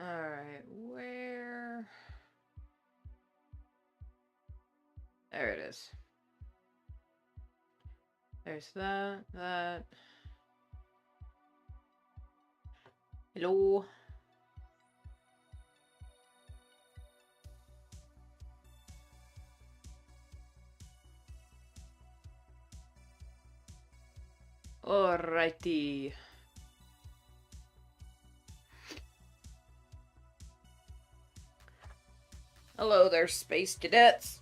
Alright, where... There it is. There's that. Hello. Alrighty. Hello there, space cadets.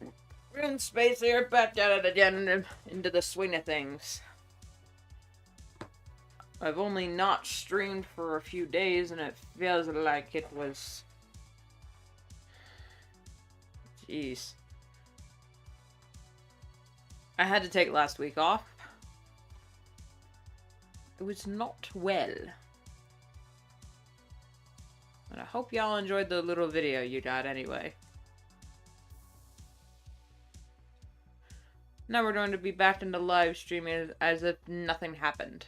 We're in space here, back at it again into the swing of things. I've only not streamed for a few days, and it feels like it was... Jeez. I had to take last week off. It was not well. But I hope y'all enjoyed the little video you got anyway. Now we're going to be back into live streaming as if nothing happened.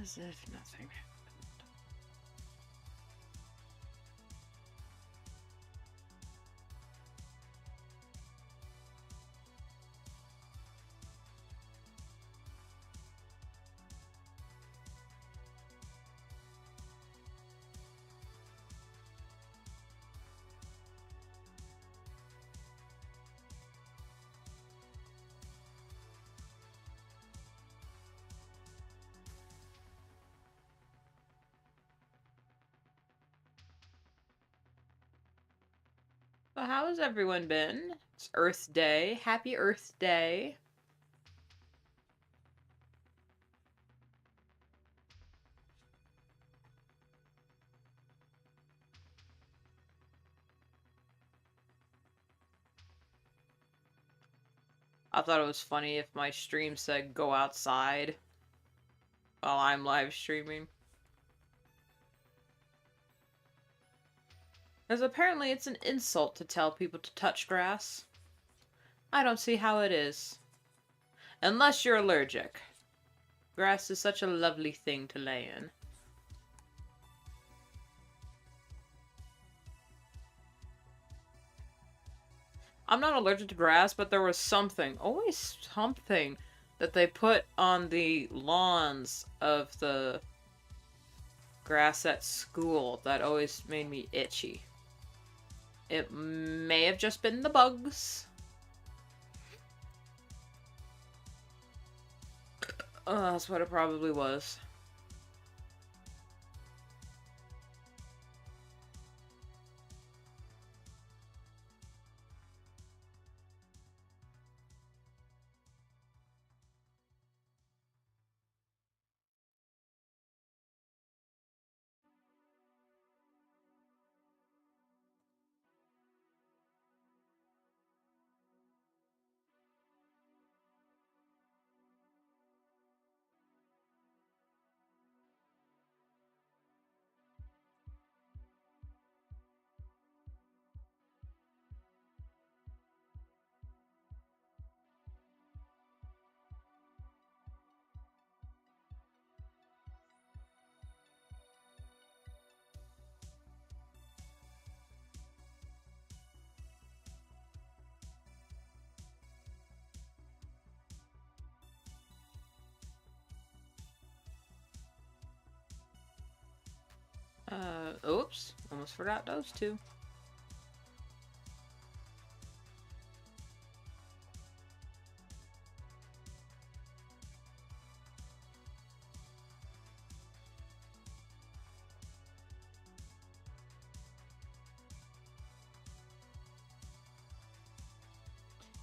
As if nothing happened. So how has everyone been? It's Earth Day. Happy Earth Day. I thought it was funny if my stream said go outside while I'm live streaming. Because apparently it's an insult to tell people to touch grass. I don't see how it is. Unless you're allergic. Grass is such a lovely thing to lay in. I'm not allergic to grass, but there was something, always something, that they put on the lawns of the grass at school that always made me itchy. It may have just been the bugs. Oh, that's what it probably was. Oops. Almost forgot those two.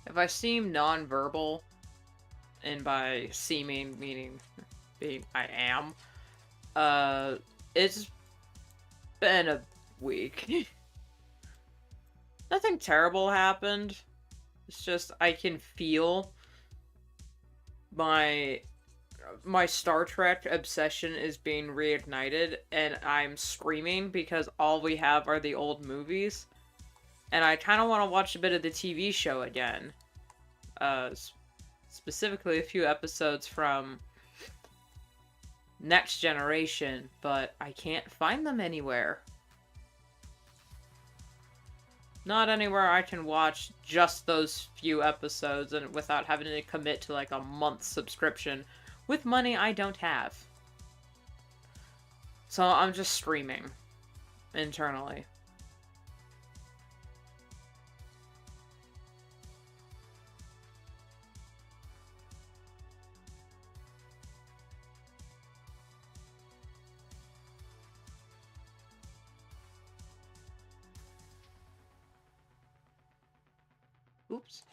If I seem non-verbal and by seeming meaning being I am. It's been a week. Nothing terrible happened. It's just I can feel my Star Trek obsession is being reignited, and I'm screaming because all we have are the old movies. And I kind of want to watch a bit of the TV show again. Specifically a few episodes from Next Generation, but I can't find them anywhere. Not anywhere I can watch just those few episodes and without having to commit to like a month's subscription with money I don't have. So I'm just streaming internally. Oops.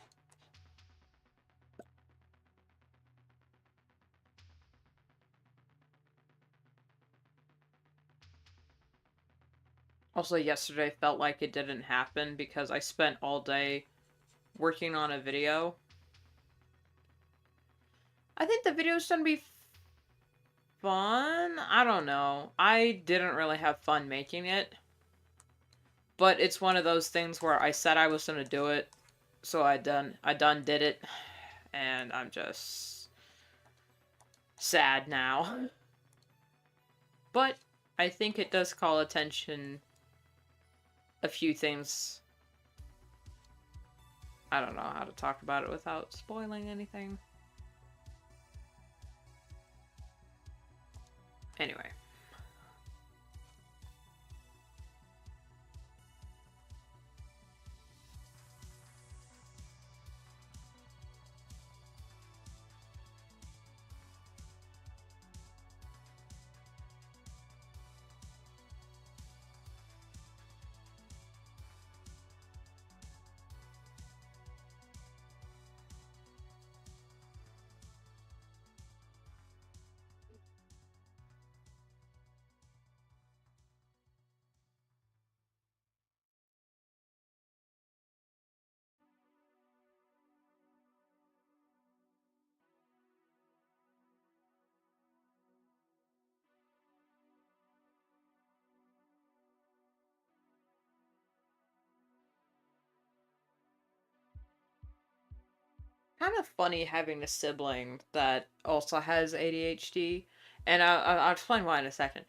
Also, yesterday felt like it didn't happen because I spent all day working on a video. I think the video's gonna be fun? I don't know. I didn't really have fun making it. But it's one of those things where I said I was gonna do it, so I done did it, and I'm just sad now. But I think it does call attention a few things. I don't know how to talk about it without spoiling anything. Anyway. Kind of funny having a sibling that also has ADHD, and I'll explain why in a second.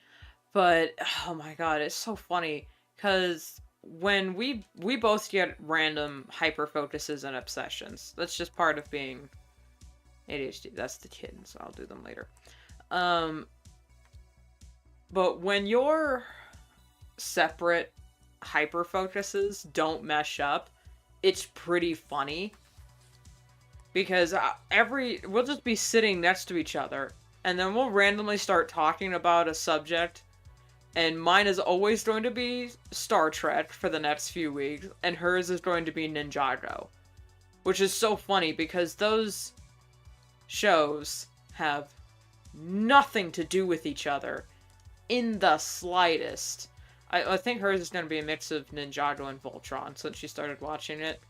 But oh my god, it's so funny because when we both get random hyper focuses and obsessions. That's just part of being ADHD. That's the kids. I'll do them later. But when your separate hyper focuses don't mesh up, it's pretty funny. Because we'll just be sitting next to each other, and then we'll randomly start talking about a subject, and mine is always going to be Star Trek for the next few weeks, and hers is going to be Ninjago. Which is so funny, because those shows have nothing to do with each other in the slightest. I think hers is going to be a mix of Ninjago and Voltron, since she started watching it.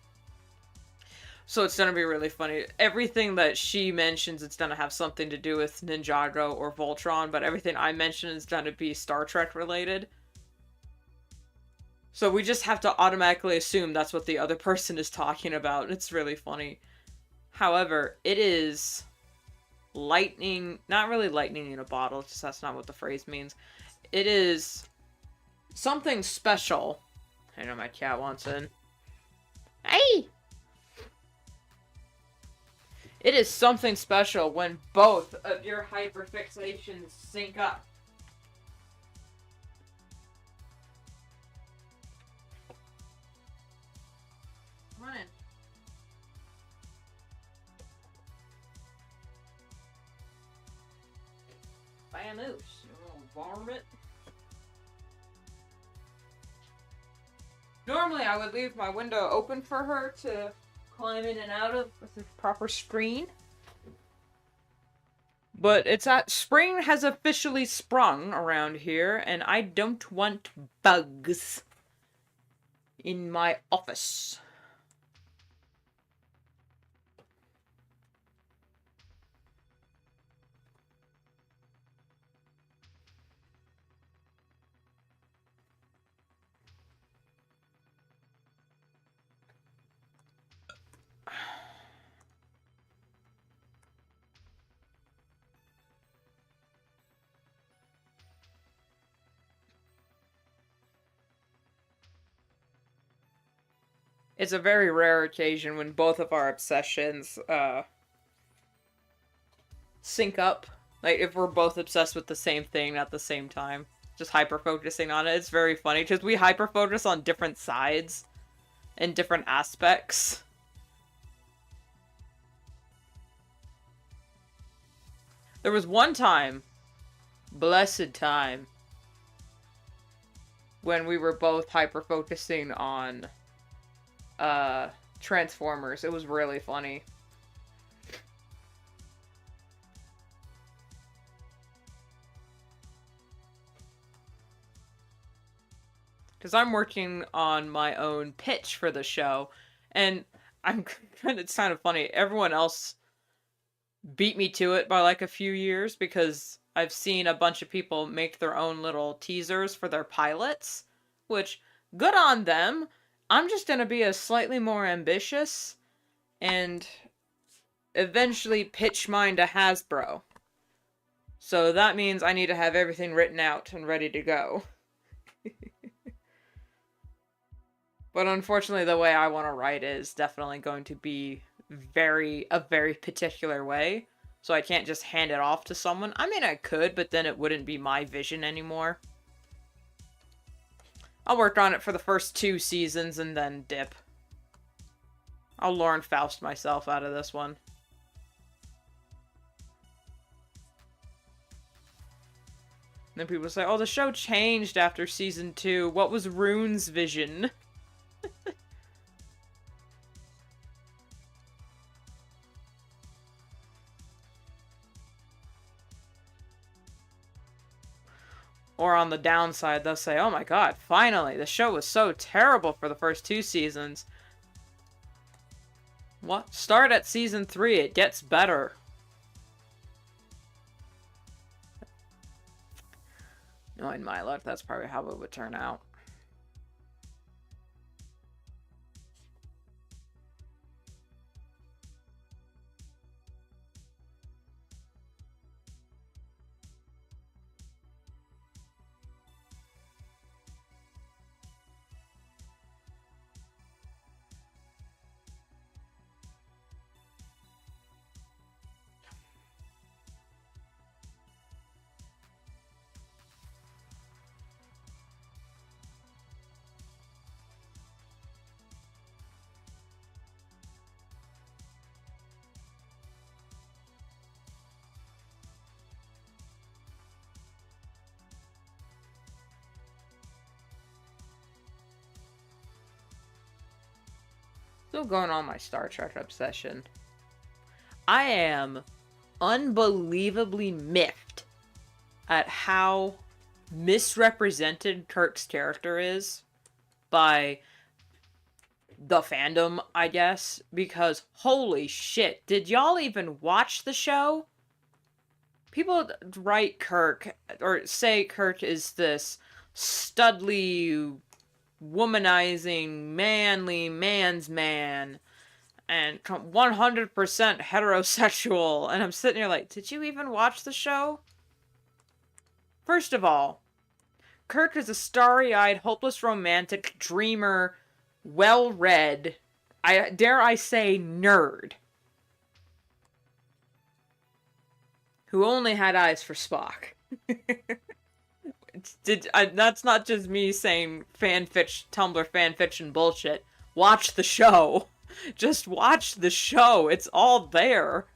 So it's gonna be really funny. Everything that she mentions, it's gonna have something to do with Ninjago or Voltron, but everything I mention is gonna be Star Trek related. So we just have to automatically assume that's what the other person is talking about. It's really funny. However, it is lightning, not really lightning in a bottle, because that's not what the phrase means. It is something special. I know my cat wants in. Hey! It is something special when both of your hyperfixations sync up. Come on in. Vamoose, you little varmint. Normally I would leave my window open for her to climb in and out of with a proper screen. But it's at spring has officially sprung around here, and I don't want bugs in my office. It's a very rare occasion when both of our obsessions sync up. Like, if we're both obsessed with the same thing at the same time. Just hyper-focusing on it. It's very funny, because we hyper-focus on different sides and different aspects. There was one time, blessed time, when we were both hyper-focusing on Transformers. It was really funny. Because I'm working on my own pitch for the show, and it's kind of funny. Everyone else beat me to it by like a few years, because I've seen a bunch of people make their own little teasers for their pilots, which, good on them. I'm just gonna be a slightly more ambitious and eventually pitch mine to Hasbro. So that means I need to have everything written out and ready to go. But unfortunately, the way I want to write is definitely going to be a very particular way. So I can't just hand it off to someone. I mean, I could, but then it wouldn't be my vision anymore. I'll work on it for the first 2 seasons and then dip. I'll Lauren Faust myself out of this one. And then people say, oh, the show changed after season 2. What was Rune's vision? Or on the downside, they'll say, oh my god, finally, the show was so terrible for the first 2 seasons. What? Start at season 3, it gets better. Knowing my luck, that's probably how it would turn out. Still going on my Star Trek obsession. I am unbelievably miffed at how misrepresented Kirk's character is by the fandom, I guess, because holy shit, did y'all even watch the show? People write Kirk, or say Kirk is this studly, womanizing, manly man's man, and 100% heterosexual, and I'm sitting here like, did you even watch the show? First of all, Kirk is a starry-eyed, hopeless romantic, dreamer, well-read, dare I say, nerd, who only had eyes for Spock. That's not just me saying Tumblr fanfiction bullshit. Watch the show. Just watch the show. It's all there.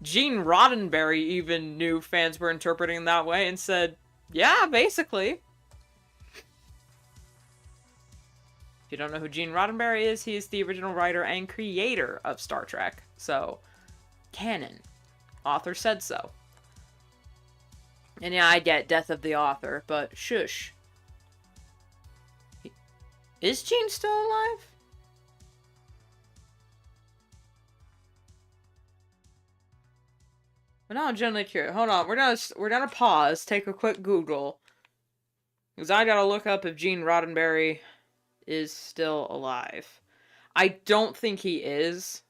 Gene Roddenberry even knew fans were interpreting that way and said, yeah, basically. If you don't know who Gene Roddenberry is, he is the original writer and creator of Star Trek. So, canon. Author said so. And yeah, I get death of the author, but shush. Is Gene still alive? But now I'm generally curious. Hold on, we're gonna pause, take a quick Google. Because I gotta look up if Gene Roddenberry is still alive. I don't think he is.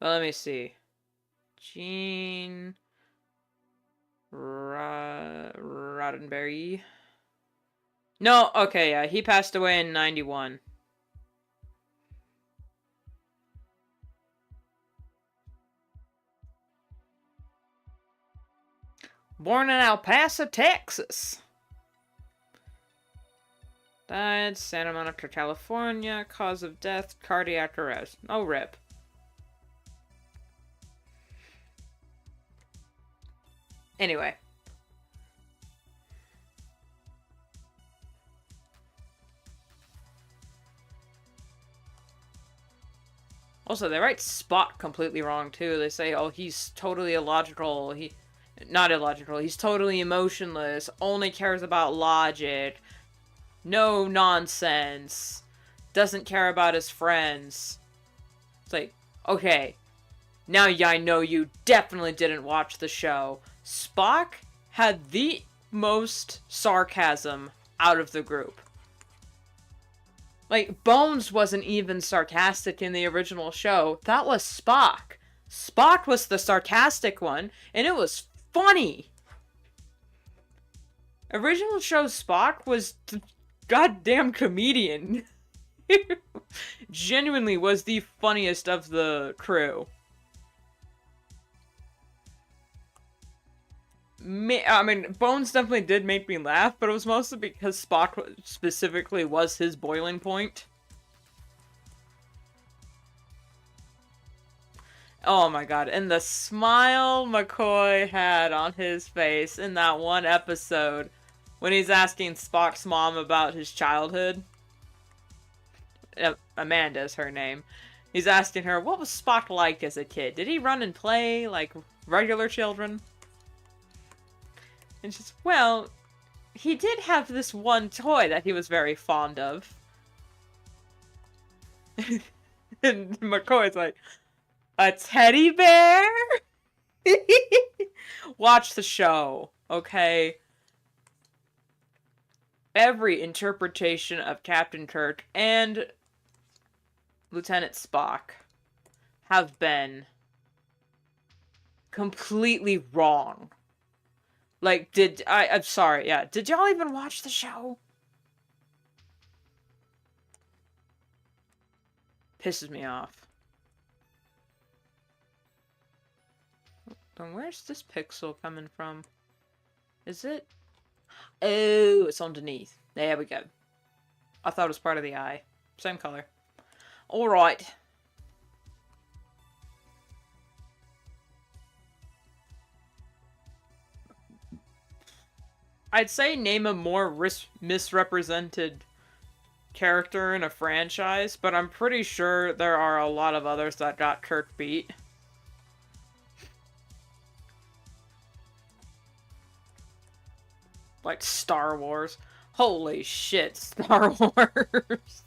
But let me see. Gene Roddenberry. No, okay, yeah, he passed away in 91. Born in El Paso, Texas. Died Santa Monica, California. Cause of death, cardiac arrest. Oh, rip. Anyway. Also, they write Spock completely wrong, too. They say, oh, he's totally illogical. Not illogical. He's totally emotionless. Only cares about logic. No nonsense. Doesn't care about his friends. It's like, okay. Now I know you definitely didn't watch the show. Spock had the most sarcasm out of the group. Like, Bones wasn't even sarcastic in the original show. That was Spock. Spock was the sarcastic one, and it was funny. Original show Spock was the goddamn comedian. Genuinely was the funniest of the crew. I mean, Bones definitely did make me laugh, but it was mostly because Spock specifically was his boiling point. Oh my god, and the smile McCoy had on his face in that one episode when he's asking Spock's mom about his childhood. Amanda is her name. He's asking her, what was Spock like as a kid? Did he run and play like regular children? And she's, well, he did have this one toy that he was very fond of. And McCoy's like, a teddy bear? Watch the show, okay? Every interpretation of Captain Kirk and Lieutenant Spock have been completely wrong. Like, I'm sorry, yeah. Did y'all even watch the show? Pisses me off. Then where's this pixel coming from? Is it? Oh, it's underneath. There we go. I thought it was part of the eye. Same color. Alright. I'd say name a more misrepresented character in a franchise, but I'm pretty sure there are a lot of others that got Kirk beat. Like Star Wars. Holy shit, Star Wars.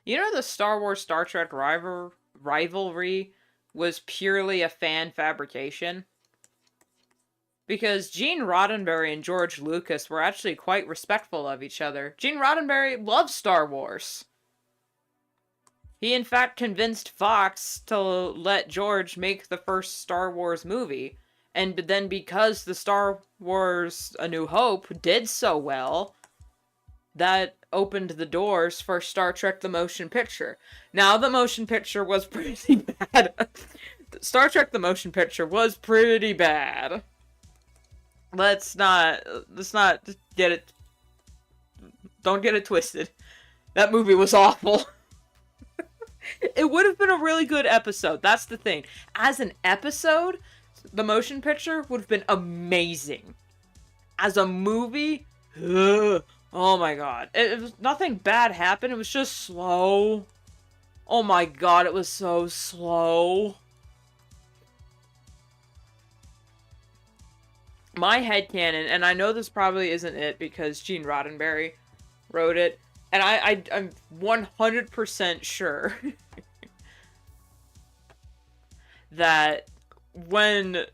You know the Star Wars Star Trek rivalry was purely a fan fabrication? Because Gene Roddenberry and George Lucas were actually quite respectful of each other. Gene Roddenberry loved Star Wars. He in fact convinced Fox to let George make the first Star Wars movie. And then because the Star Wars A New Hope did so well, that opened the doors for Star Trek the Motion Picture. Now, the motion picture was pretty bad. Star Trek the Motion Picture was pretty bad. Let's not get it... Don't get it twisted. That movie was awful. It would have been a really good episode. That's the thing. As an episode, the motion picture would have been amazing. As a movie, ugh, oh my god. It was, nothing bad happened. It was just slow. Oh my god, it was so slow. My headcanon, and I know this probably isn't it because Gene Roddenberry wrote it, and I'm 100% sure that when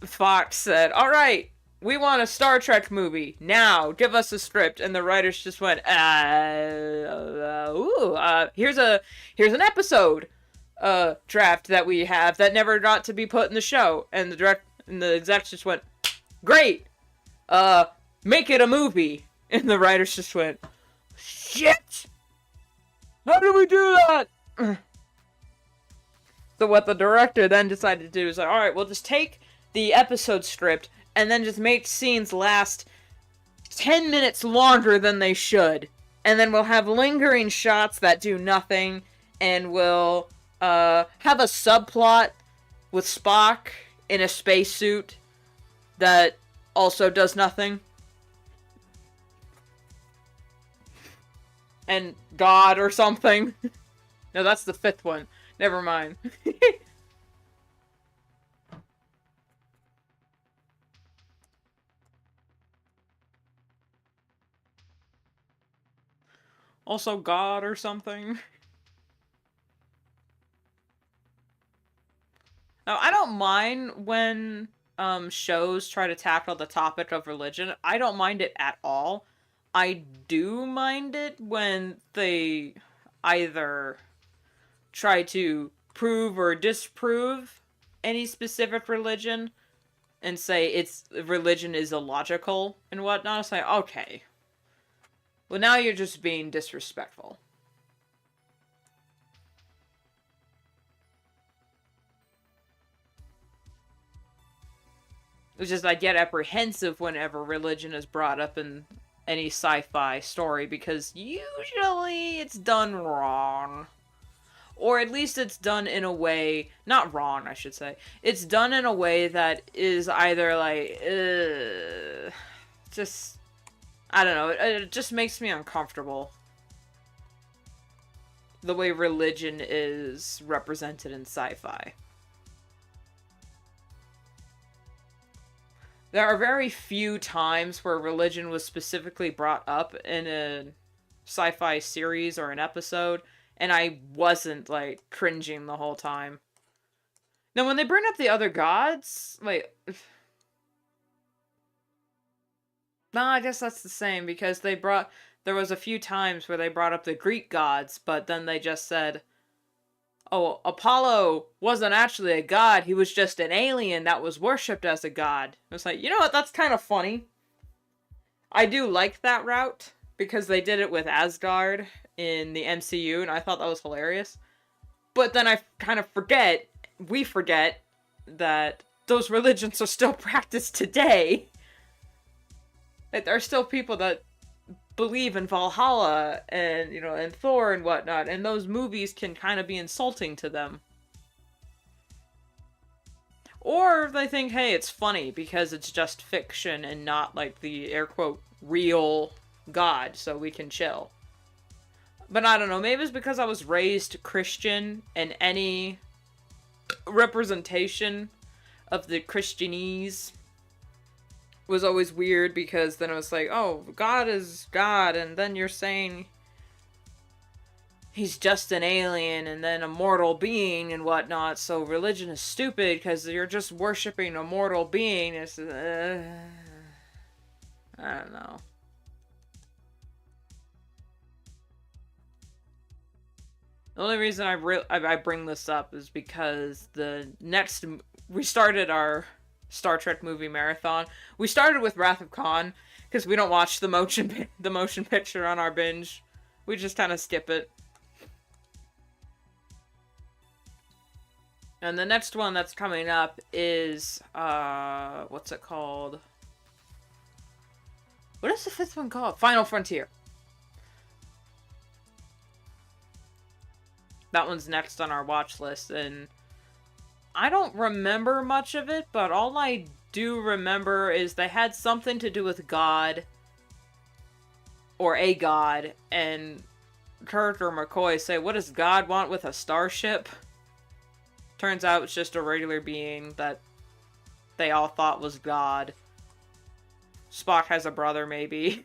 Fox said, alright, we want a Star Trek movie, now, give us a script, and the writers just went, here's an episode, draft that we have that never got to be put in the show, and the execs just went, great, make it a movie, and the writers just went, shit! How did we do that? So what the director then decided to do is like, alright, we'll just take the episode script and then just make scenes last 10 minutes longer than they should. And then we'll have lingering shots that do nothing, and we'll have a subplot with Spock in a spacesuit that also does nothing. And God or something. No, that's the 5th one. Never mind. Also God or something. Now, I don't mind when shows try to tackle the topic of religion. I don't mind it at all. I do mind it when they either try to prove or disprove any specific religion and say religion is illogical and whatnot. It's like, okay. Well, now you're just being disrespectful. It's just I get apprehensive whenever religion is brought up in any sci-fi story because usually it's done wrong. Or at least it's done in a way, not wrong, I should say. It's done in a way that is either like, just, I don't know, it just makes me uncomfortable. The way religion is represented in sci-fi. There are very few times where religion was specifically brought up in a sci-fi series or an episode, and I wasn't, like, cringing the whole time. Now, when they bring up the other gods, wait. No, I guess that's the same, because there was a few times where they brought up the Greek gods, but then they just said, oh, Apollo wasn't actually a god, he was just an alien that was worshipped as a god. It's like, you know what, that's kind of funny. I do like that route, because they did it with Asgard in the MCU, and I thought that was hilarious. But then we forget that those religions are still practiced today. Like, there are still people that believe in Valhalla and, you know, and Thor and whatnot, and those movies can kind of be insulting to them. Or they think, hey, it's funny because it's just fiction and not, like, the air quote real God, so we can chill. But I don't know, maybe it's because I was raised Christian, and any representation of the Christianese was always weird, because then it was like, oh, God is God, and then you're saying he's just an alien and then a mortal being and whatnot, so religion is stupid because you're just worshipping a mortal being. It's, I don't know. The only reason I bring this up is because we started our Star Trek movie marathon. We started with Wrath of Khan because we don't watch the motion picture on our binge. We just kind of skip it. And the next one that's coming up is what's it called? What is the 5th one called? Final Frontier. That one's next on our watch list, and I don't remember much of it, but all I do remember is they had something to do with God, or a god, and Kirk or McCoy say, what does God want with a starship? Turns out it's just a regular being that they all thought was God. Spock has a brother, maybe.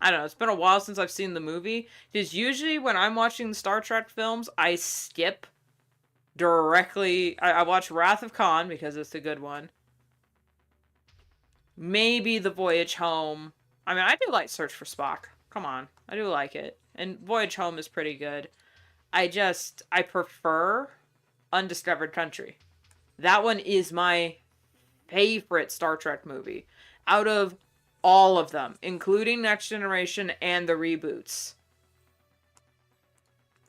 I don't know, it's been a while since I've seen the movie, because usually when I'm watching the Star Trek films, I skip directly. I watch Wrath of Khan, because it's a good one. Maybe The Voyage Home. I mean, I do like Search for Spock. Come on. I do like it. And Voyage Home is pretty good. I prefer Undiscovered Country. That one is my favorite Star Trek movie. Out of all of them, including Next Generation and the reboots.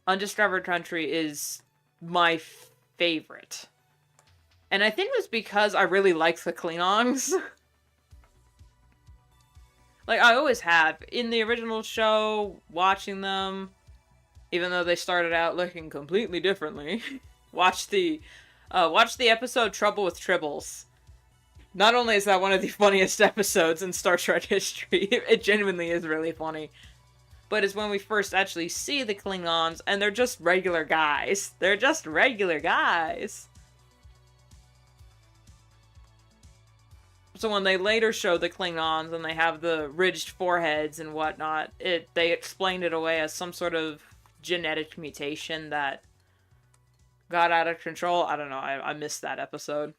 Undiscovered Country is my favorite. And I think it was because I really like the Klingons. Like, I always have. In the original show, watching them, even though they started out looking completely differently. Watch the episode Trouble with Tribbles. Not only is that one of the funniest episodes in Star Trek history, it genuinely is really funny, but it's when we first actually see the Klingons, and they're just regular guys. They're just regular guys. So when they later show the Klingons and they have the ridged foreheads and whatnot, they explained it away as some sort of genetic mutation that got out of control. I don't know. I missed that episode.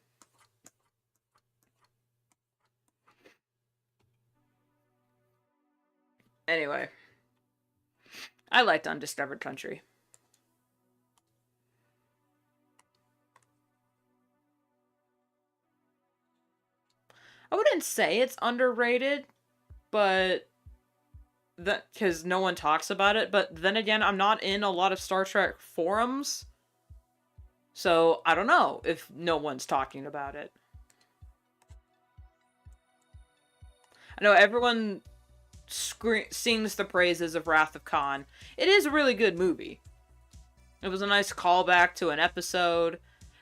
Anyway. I liked Undiscovered Country. I wouldn't say it's underrated, but that because no one talks about it. But then again, I'm not in a lot of Star Trek forums, so I don't know if no one's talking about it. I know everyone sings the praises of Wrath of Khan. It is a really good movie. It was a nice callback to an episode.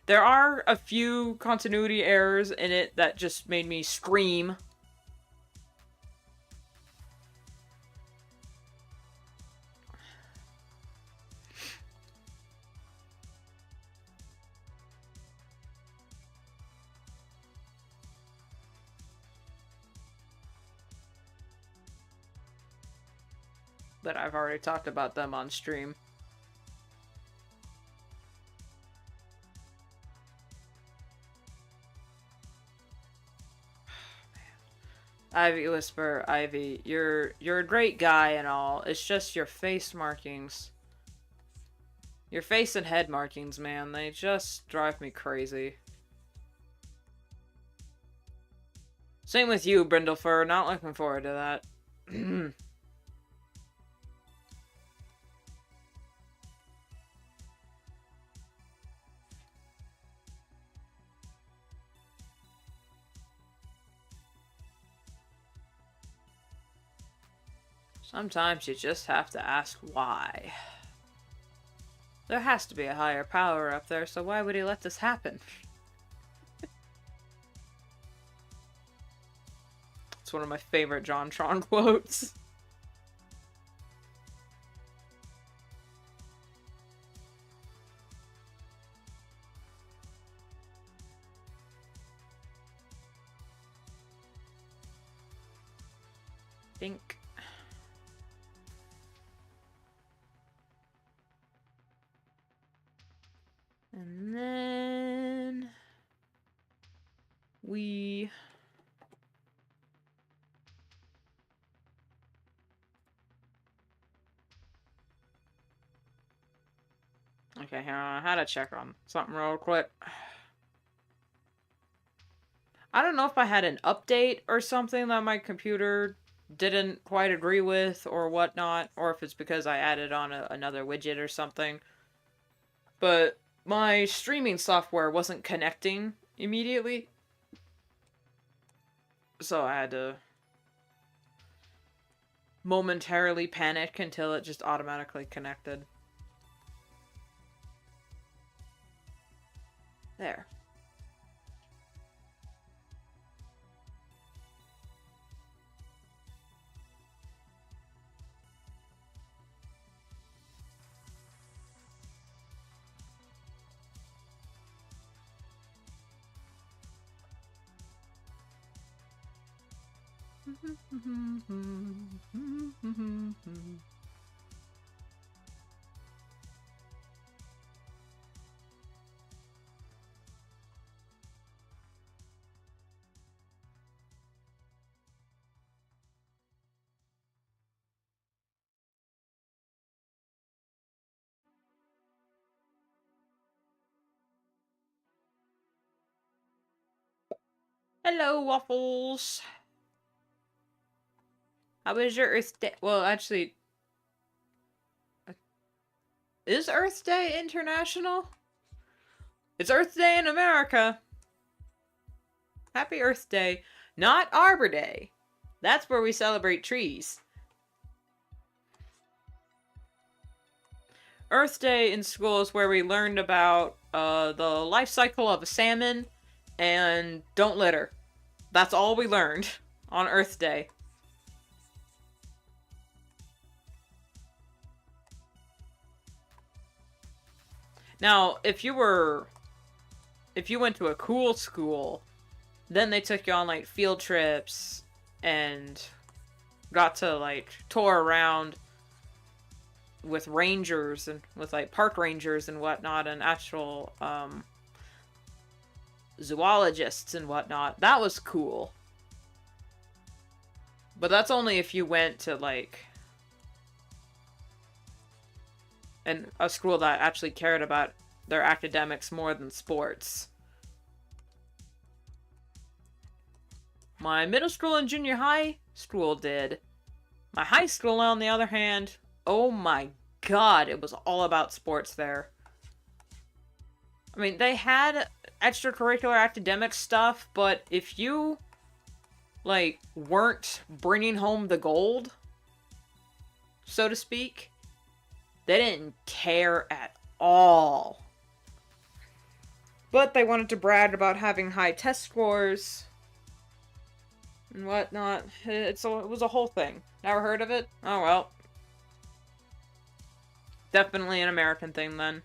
There are a few continuity errors in it that just made me scream. But I've already talked about them on stream. Ivy Whisper, Ivy, you're a great guy and all. It's just your face markings. Your face and head markings, man. They just drive me crazy. Same with you, Brindlefur. Not looking forward to that. Sometimes you just have to ask why. There has to be a higher power up there, so why would he let this happen? It's one of my favorite JonTron quotes. Think. And then we okay, hang on. I had to check on something real quick. I don't know if I had an update or something that my computer didn't quite agree with or whatnot, or if it's because I added on another widget or something. But my streaming software wasn't connecting immediately, so I had to momentarily panic until it just automatically connected. There. Hello, Waffles. How was your Earth Day? Well, actually, is Earth Day international? It's Earth Day in America. Happy Earth Day. Not Arbor Day. That's where we celebrate trees. Earth Day in school is where we learned about the life cycle of a salmon and don't litter. That's all we learned on Earth Day. Now, if you went to a cool school, then they took you on, like, field trips and got to, like, tour around with rangers and with, like, park rangers and whatnot and actual, zoologists and whatnot. That was cool. But that's only if you went to, like, a school that actually cared about their academics more than sports. My middle school and junior high school did. My high school, on the other hand, oh my god, it was all about sports there. I mean, they had extracurricular academic stuff, but if you, like, weren't bringing home the gold, so to speak, they didn't care at all. But they wanted to brag about having high test scores and whatnot. It was a whole thing. Never heard of it? Oh well. Definitely an American thing then.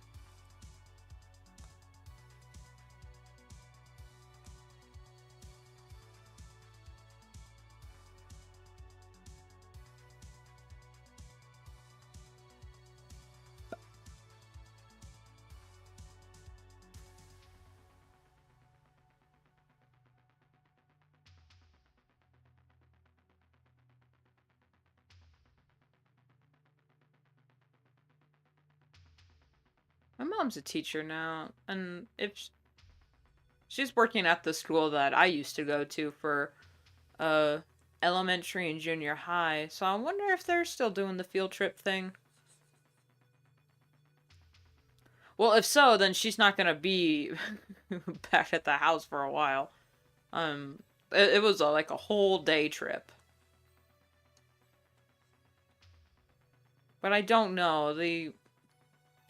My mom's a teacher now, and if she's working at the school that I used to go to for elementary and junior high, so I wonder if they're still doing the field trip thing. Well, if so, then she's not gonna be back at the house for a while. It was like a whole day trip. But I don't know, the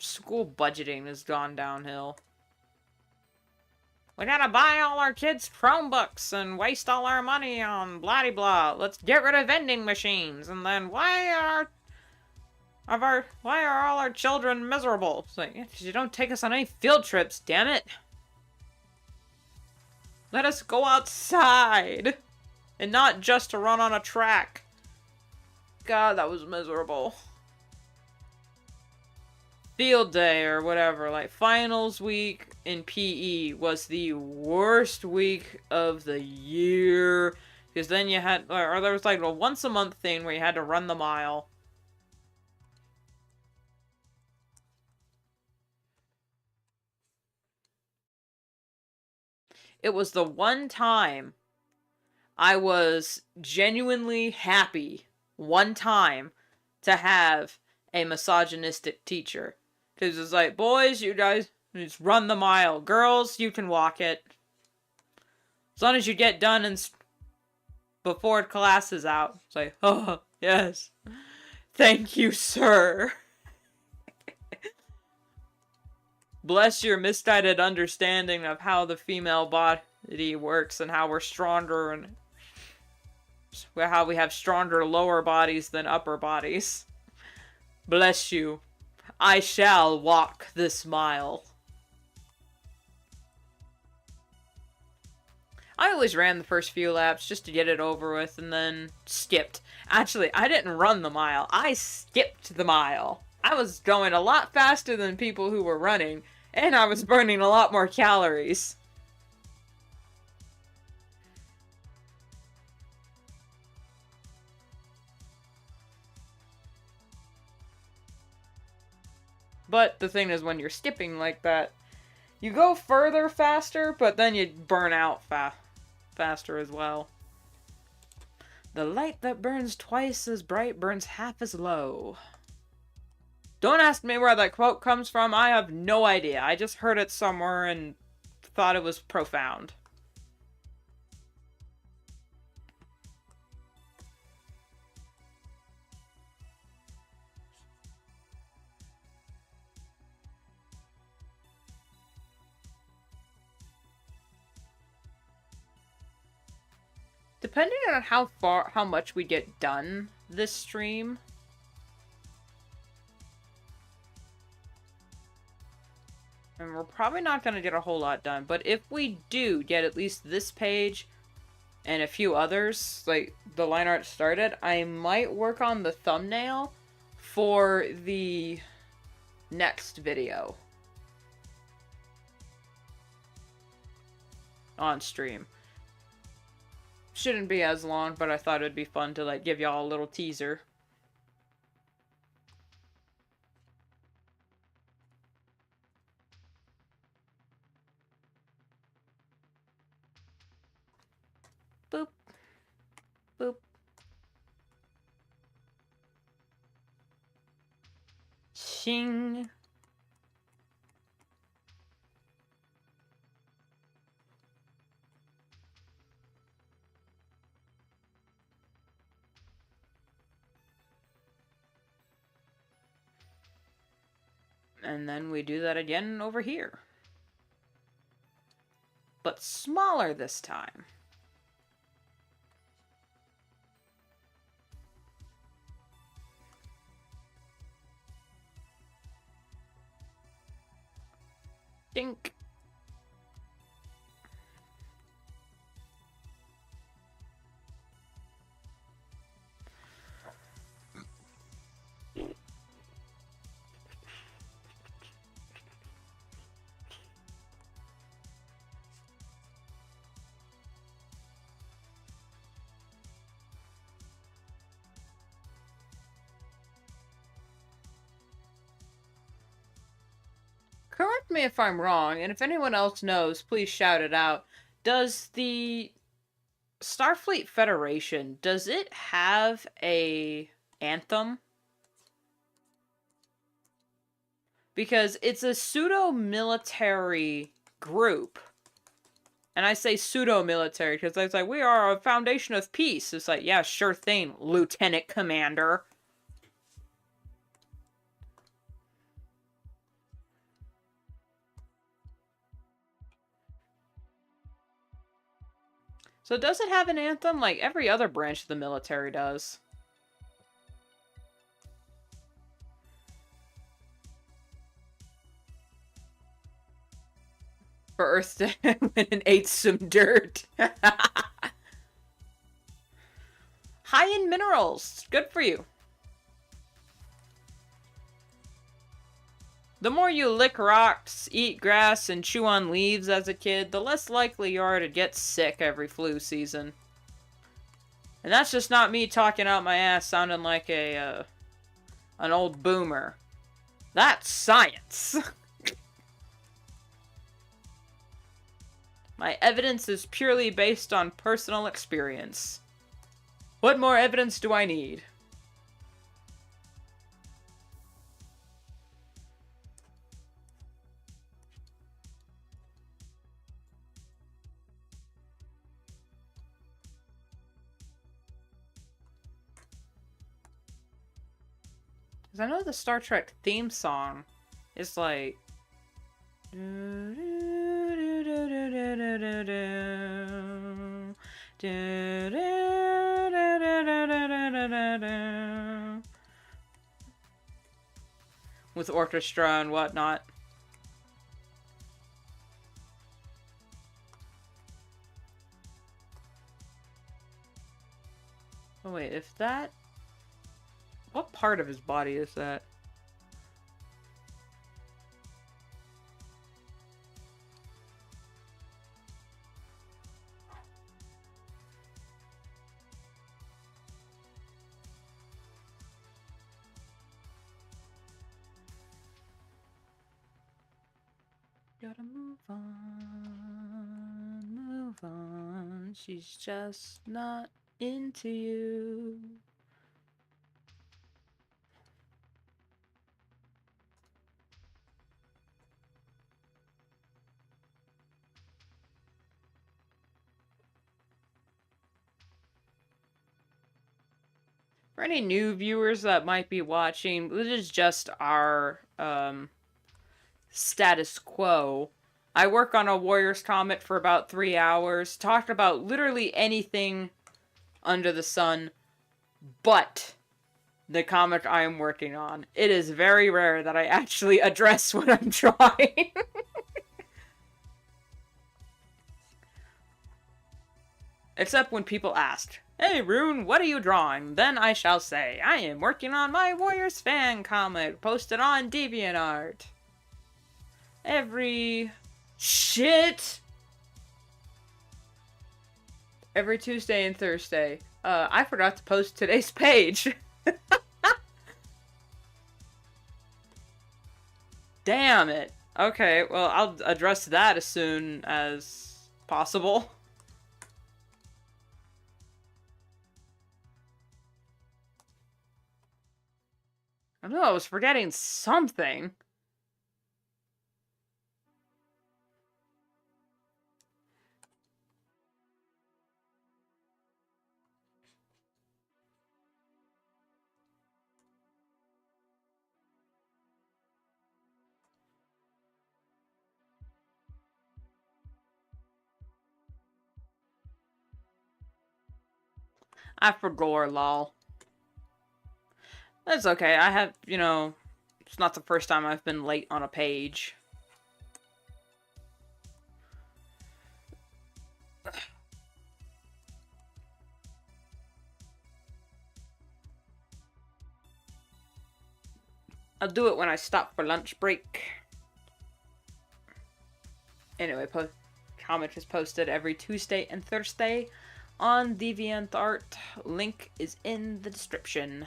school budgeting has gone downhill. We gotta buy all our kids Chromebooks and waste all our money on blah blah. Let's get rid of vending machines, and then why are all our children miserable? It's like, because you don't take us on any field trips, damn it. Let us go outside and not just to run on a track. God, that was miserable. Field day or whatever, like finals week in PE was the worst week of the year, because then you had, or there was like a once a month thing where you had to run the mile. It was the one time I was genuinely happy, one time, to have a misogynistic teacher. Because it's like, boys, you guys just run the mile. Girls, you can walk it. As long as you get done and before class is out. It's like, oh, Yes. Thank you, sir. Bless your misguided understanding of how the female body works and how we're stronger and how we have stronger lower bodies than upper bodies. Bless you. I shall walk this mile. I always ran the first few laps just to get it over with and then skipped. Actually, I didn't run the mile. I skipped the mile. I was going a lot faster than people who were running, and I was burning a lot more calories. But the thing is, when you're skipping like that, you go further faster, but then you burn out faster as well. The light that burns twice as bright burns half as low. Don't ask me where that quote comes from. I have no idea. I just heard it somewhere and thought it was profound. Depending on how much we get done this stream, and we're probably not going to get a whole lot done, but if we do get at least this page and a few others, like the line art started, I might work on the thumbnail for the next video on stream. Shouldn't be as long, but I thought it'd be fun to like give y'all a little teaser. Boop. Boop. Shing. And then we do that again over here. But smaller this time. Dink. Correct me if I'm wrong, and if anyone else knows, please shout it out. Does the Starfleet Federation, does it have a anthem? Because it's a pseudo-military group. And I say pseudo-military because it's like, we are a foundation of peace. It's like, yeah, sure thing, Lieutenant Commander. So does it have an anthem? Like every other branch of the military does. For Earth Day, I went and ate some dirt. High in minerals. Good for you. The more you lick rocks, eat grass, and chew on leaves as a kid, the less likely you are to get sick every flu season. And that's just not me talking out my ass sounding like an old boomer. That's science. My evidence is purely based on personal experience. What more evidence do I need? Because I know the Star Trek theme song is like... with orchestra and whatnot. Oh wait, if that... What part of his body is that? Gotta move on, move on. She's just not into you. For any new viewers that might be watching, this is just our status quo. I work on a Warriors comic for about 3 hours, talked about literally anything under the sun, but the comic I am working on. It is very rare that I actually address what I'm drawing. Except when people ask, "Hey Rune, what are you drawing?" Then I shall say, "I am working on my Warriors fan comic, posted on DeviantArt." Every Tuesday and Thursday. I forgot to post today's page. Damn it. Okay, well, I'll address that as soon as possible. I knew I was forgetting something. I forgot, lol. That's okay. I have, it's not the first time I've been late on a page. I'll do it when I stop for lunch break. Anyway, comic is posted every Tuesday and Thursday on DeviantArt. Link is in the description.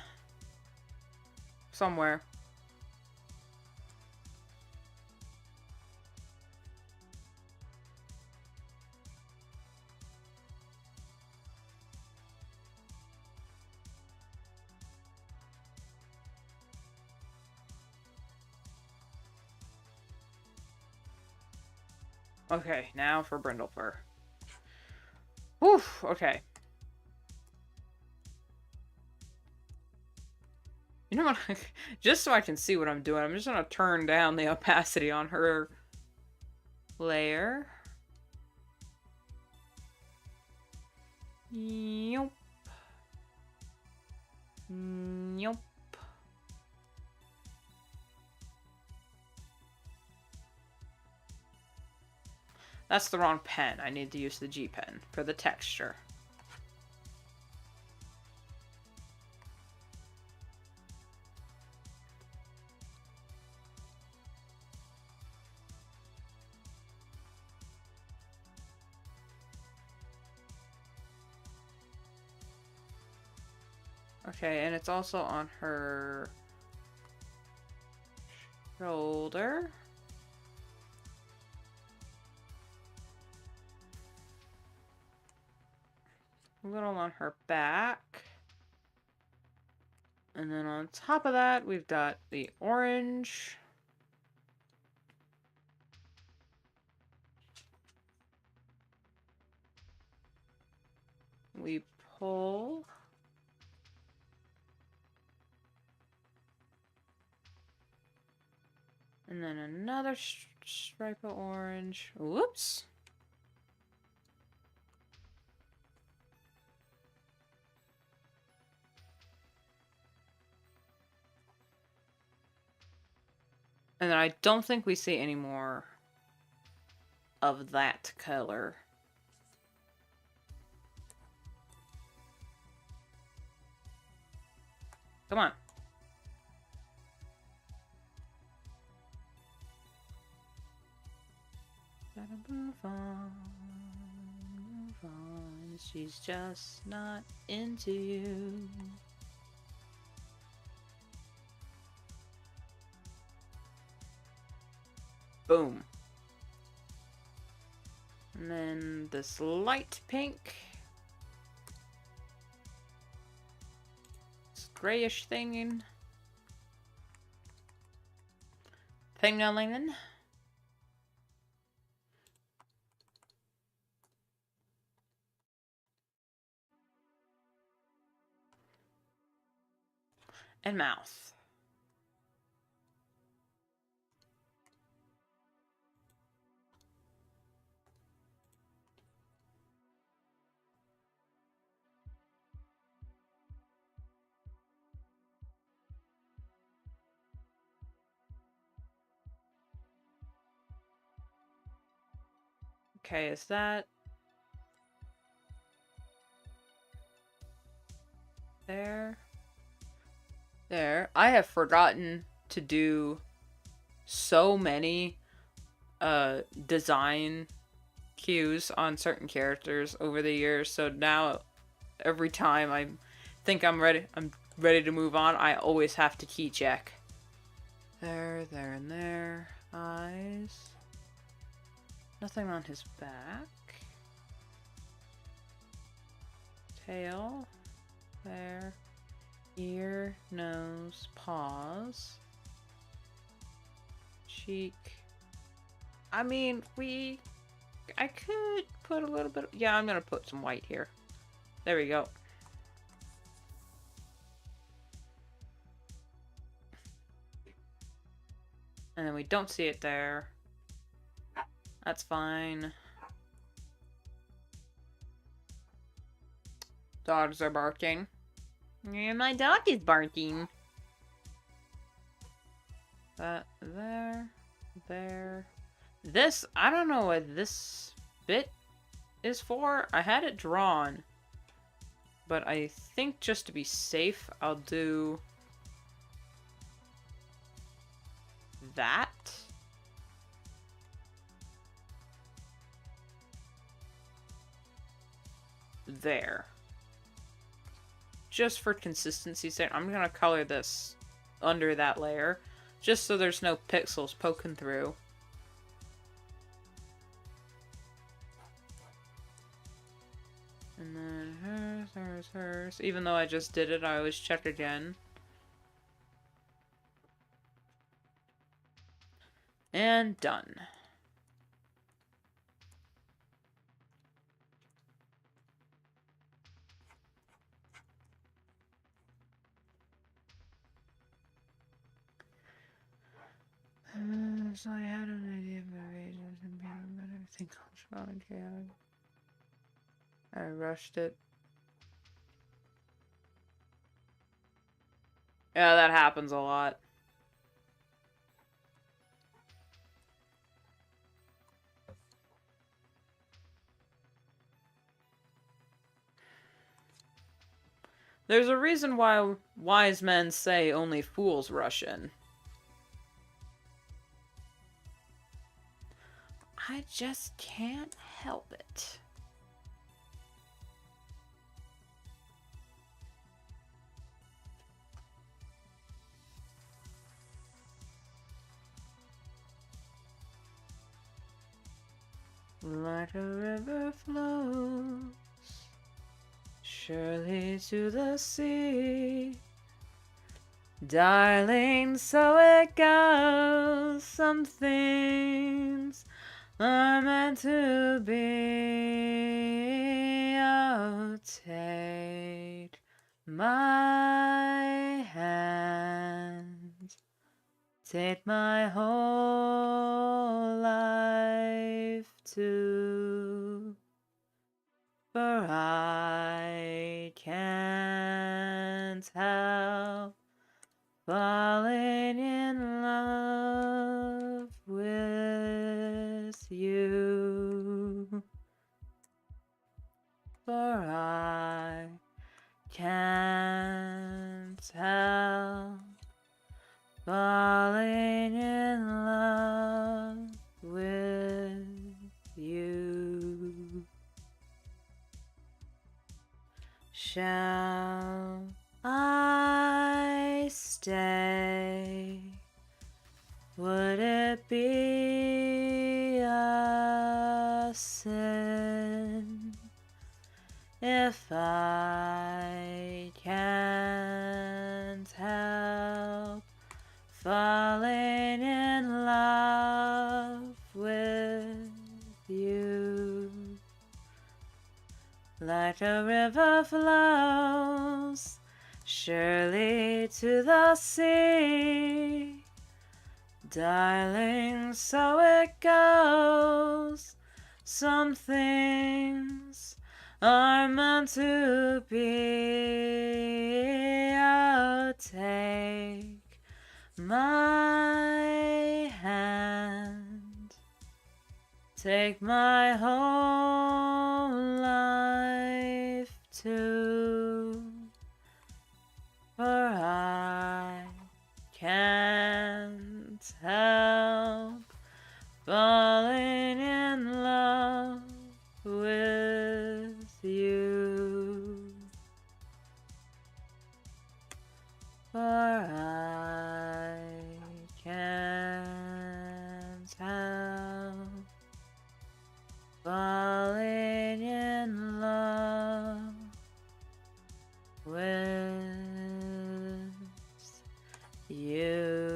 Somewhere. Okay, now for Brindlefur. Oof, okay. You know what? Just so I can see what I'm doing, I'm just gonna turn down the opacity on her layer. Yup. Yup. That's the wrong pen. I need to use the G pen for the texture. Okay, and it's also on her shoulder. A little on her back. And then on top of that, we've got the orange. We pull. another stripe of orange. Whoops. And then I don't think we see any more of that color. Come on. Gotta move on, move on. She's just not into you. Boom. And then this light pink. This grayish thing. Thing-a-lingin'. And mouth. Okay, is that there? There. I have forgotten to do so many design cues on certain characters over the years, so now every time I think I'm ready to move on, I always have to key check. There, there, and there. Eyes. Nothing on his back. Tail. There. Ear, nose, paws. Cheek. I mean, I could put a little bit... Yeah, I'm gonna put some white here. There we go. And then we don't see it there. That's fine. Dogs are barking. Yeah, my dog is barking. There. This, I don't know what this bit is for. I had it drawn. But I think just to be safe, I'll do that. There. Just for consistency's sake, I'm gonna color this under that layer, just so there's no pixels poking through. And then hers. Even though I just did it, I always check again. And done. So I had an idea of variations and beyond, but everything comes from and chaotic. I rushed it. Yeah, that happens a lot. There's a reason why wise men say only fools rush in. I just can't help it. Like a river flows surely to the sea. Darling, so it goes. Some things are meant to be. Oh, take my hand, take my whole you, for I can't help falling in love with you, for I can't help falling in love with you. Shall I stay? Would it be a sin if I can't help falling in love with you? Like a river flows surely to the sea, darling, so it goes. Some things are meant to be. Oh, take my hand, take my whole life too, for I can't help falling in love with you, for I can't help falling in love with you.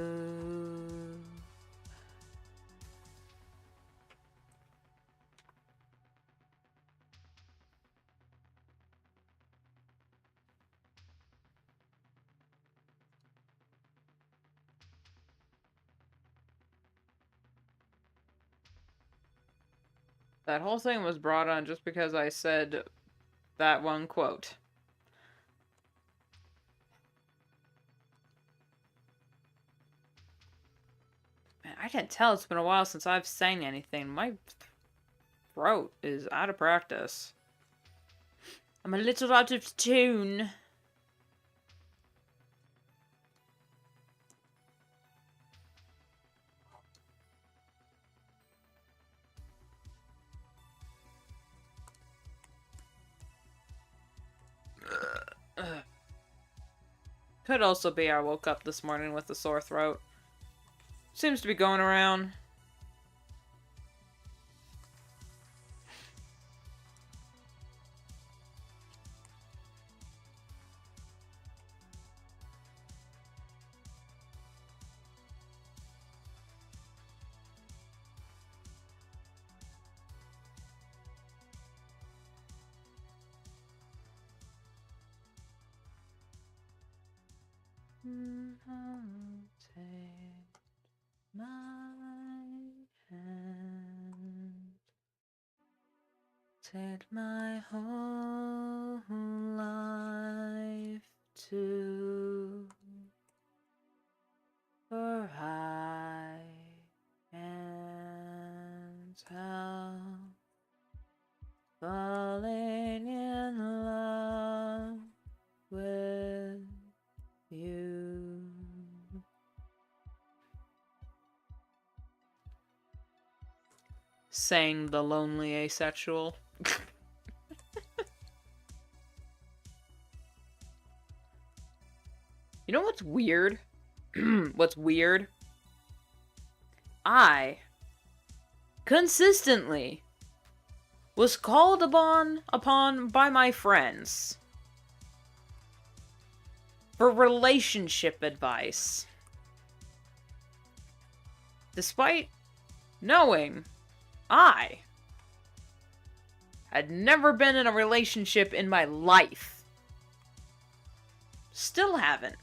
That whole thing was brought on just because I said that one quote. Man, I can tell it's been a while since I've sang anything. My throat is out of practice. I'm a little out of tune. Could also be I woke up this morning with a sore throat. Seems to be going around. Take my hand, take my whole life too, for I can't help falling in love with you. Sang the lonely asexual. You know what's weird? What's weird? I consistently was called upon by my friends for relationship advice, despite knowing I had never been in a relationship in my life. Still haven't.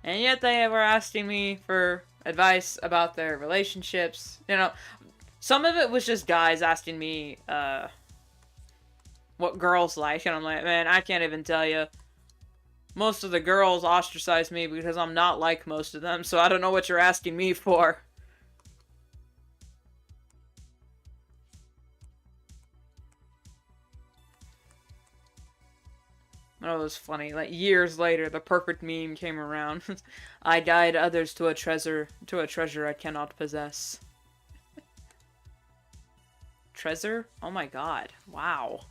And yet they were asking me for advice about their relationships. You know, Some of it was just guys asking me, what girls like, and I'm like, man, I can't even tell you. Most of the girls ostracize me because I'm not like most of them, so I don't know what you're asking me for. That was funny. Like, years later, the perfect meme came around. I guide others to a treasure I cannot possess. Treasure? Oh my god. Wow.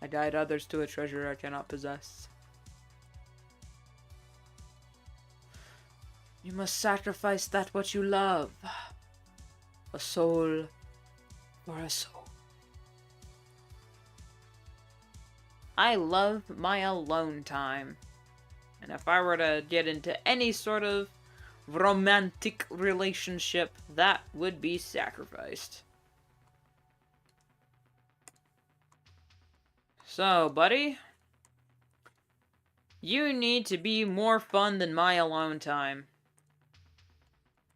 I guide others to a treasure I cannot possess. You must sacrifice that what you love. A soul for a soul. I love my alone time. And if I were to get into any sort of romantic relationship, that would be sacrificed. So, buddy, you need to be more fun than my alone time.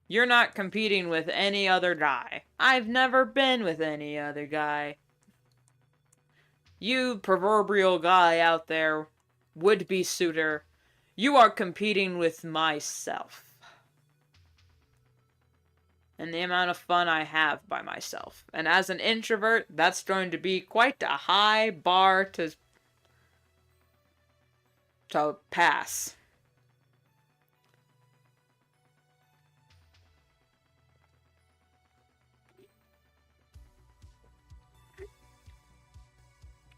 You're not competing with any other guy. I've never been with any other guy. You proverbial guy out there, would-be suitor, you are competing with myself. And the amount of fun I have by myself. And as an introvert, that's going to be quite a high bar to pass.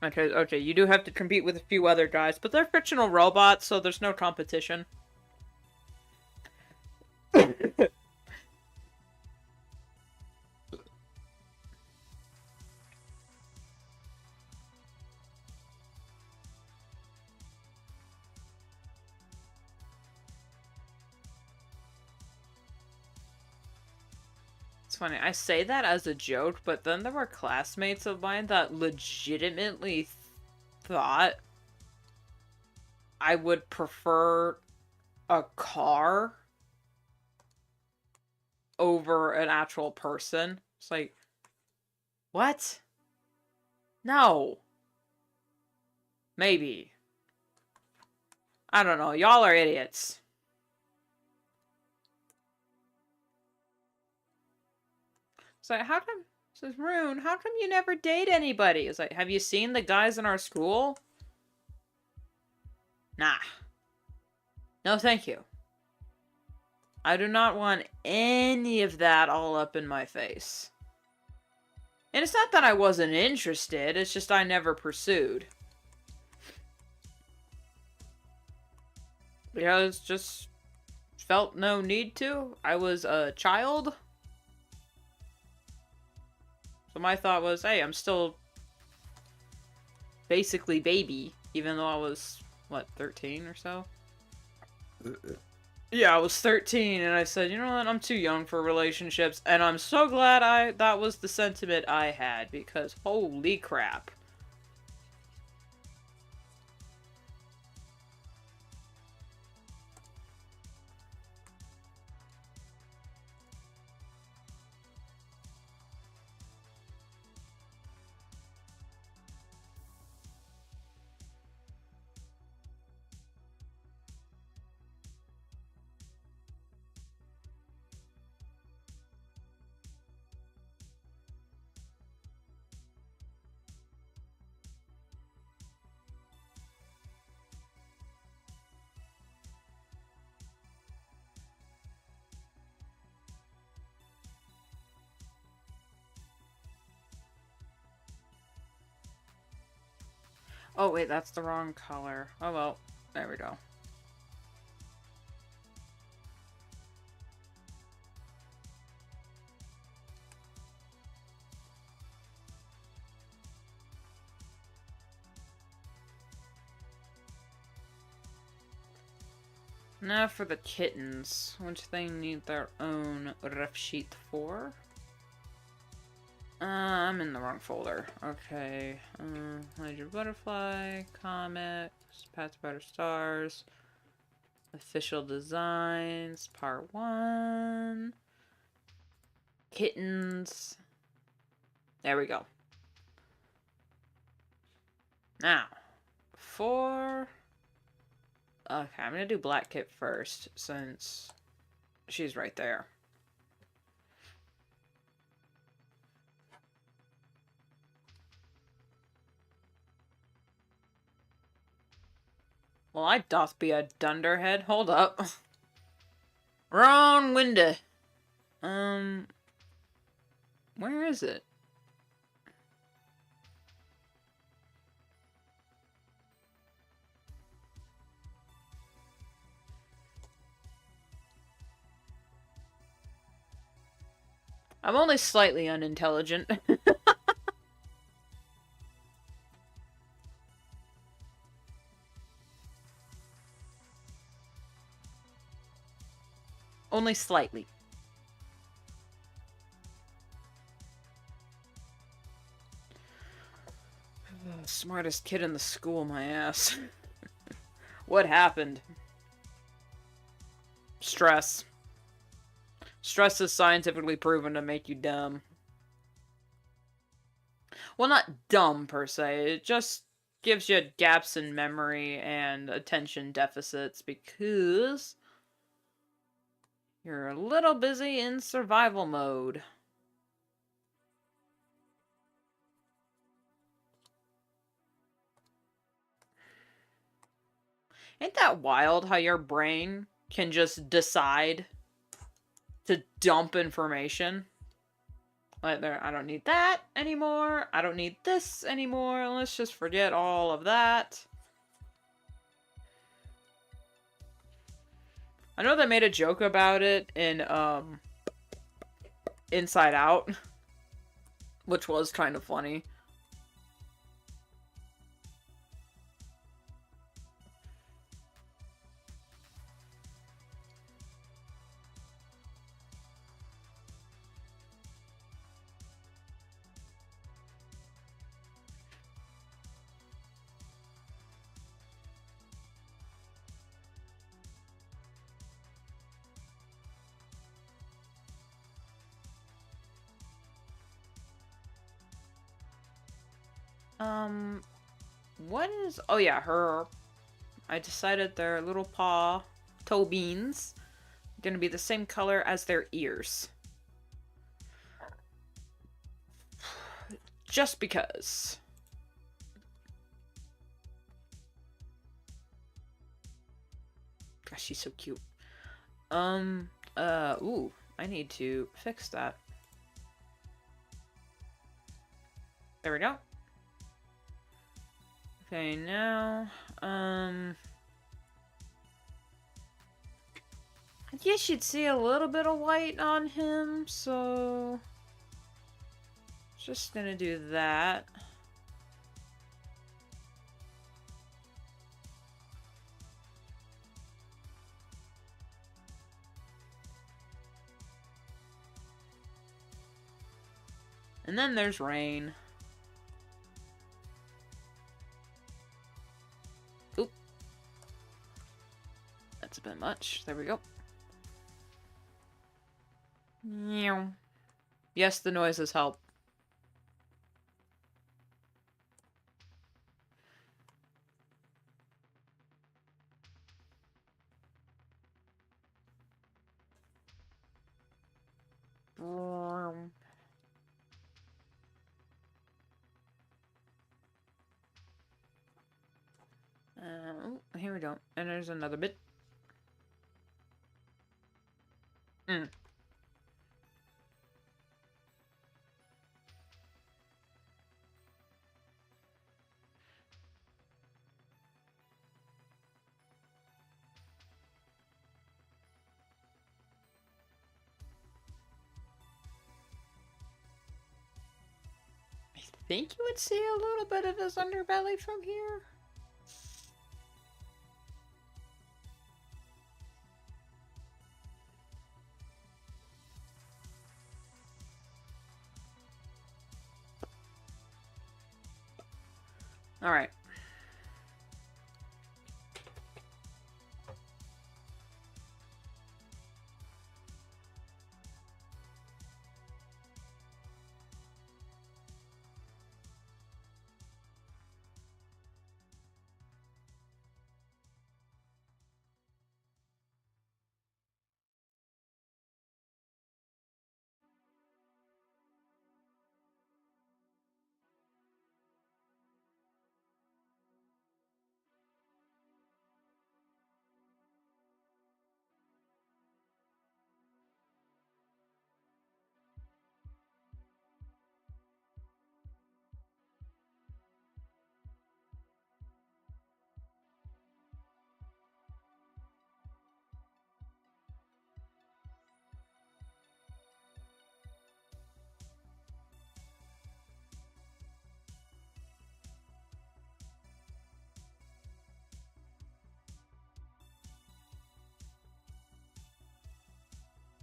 Okay, you do have to compete with a few other guys, but they're fictional robots, so there's no competition. It's funny, I say that as a joke, but then there were classmates of mine that legitimately thought I would prefer a car over an actual person. It's like, what? No. Maybe. I don't know, y'all are idiots. It's like, how come, says Rune, how come you never date anybody? It's like, have you seen the guys in our school? Nah. No, thank you. I do not want any of that all up in my face. And it's not that I wasn't interested, it's just I never pursued. Because just felt no need to. I was a child. So my thought was, hey, I'm still basically baby, even though I was, what, 13 or so? Yeah, I was 13, and I said, you know what, I'm too young for relationships, and I'm so glad that was the sentiment I had, because holy crap. Oh, wait, that's the wrong color. Oh, well. There we go. Now for the kittens, which they need their own ref sheet for. I'm in the wrong folder. Okay. Major Butterfly, Comics, Paths Better Stars. Official designs, part 1. Kittens. There we go. Now, for... Okay, I'm gonna do Black Kit first, since she's right there. Well, I doth be a dunderhead. Hold up. Wrong window. Where is it? I'm only slightly unintelligent. Only slightly. Smartest kid in the school, my ass. What happened? Stress. Stress is scientifically proven to make you dumb. Well, not dumb per se. It just gives you gaps in memory and attention deficits because you're a little busy in survival mode. Ain't that wild how your brain can just decide to dump information? Like, I don't need that anymore. I don't need this anymore. Let's just forget all of that. I know they made a joke about it in, Inside Out, which was kind of funny. What is... Oh yeah, her... I decided their little paw toe beans are gonna be the same color as their ears. Just because. Gosh, she's so cute. Ooh, I need to fix that. There we go. Okay, now, I guess you'd see a little bit of white on him, so... Just gonna do that. And then there's rain. Oop. That's a bit much. There we go. Meow. Yes, the noises help. Here we go. And there's another bit. I think you would see a little bit of his underbelly from here. Alright.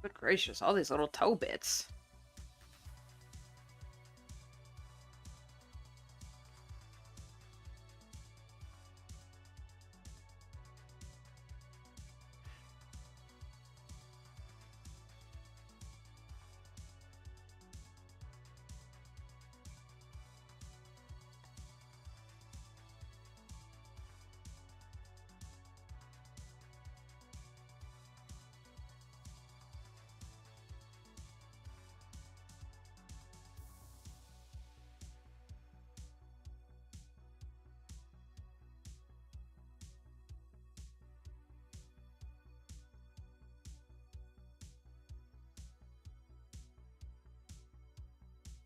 Good gracious, all these little toe bits.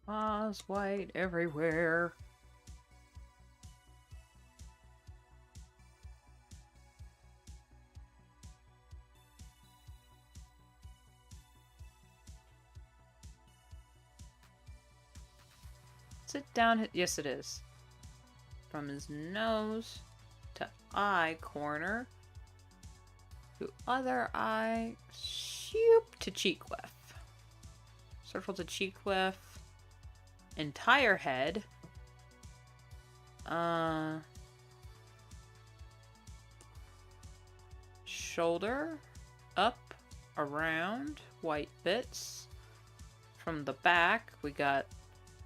Paws white everywhere. Sit down. Yes, it is. From his nose to eye corner to other eye, shoop to cheek clef. Circle to cheek clef. Entire head. Shoulder. Up. Around. White bits. From the back, we got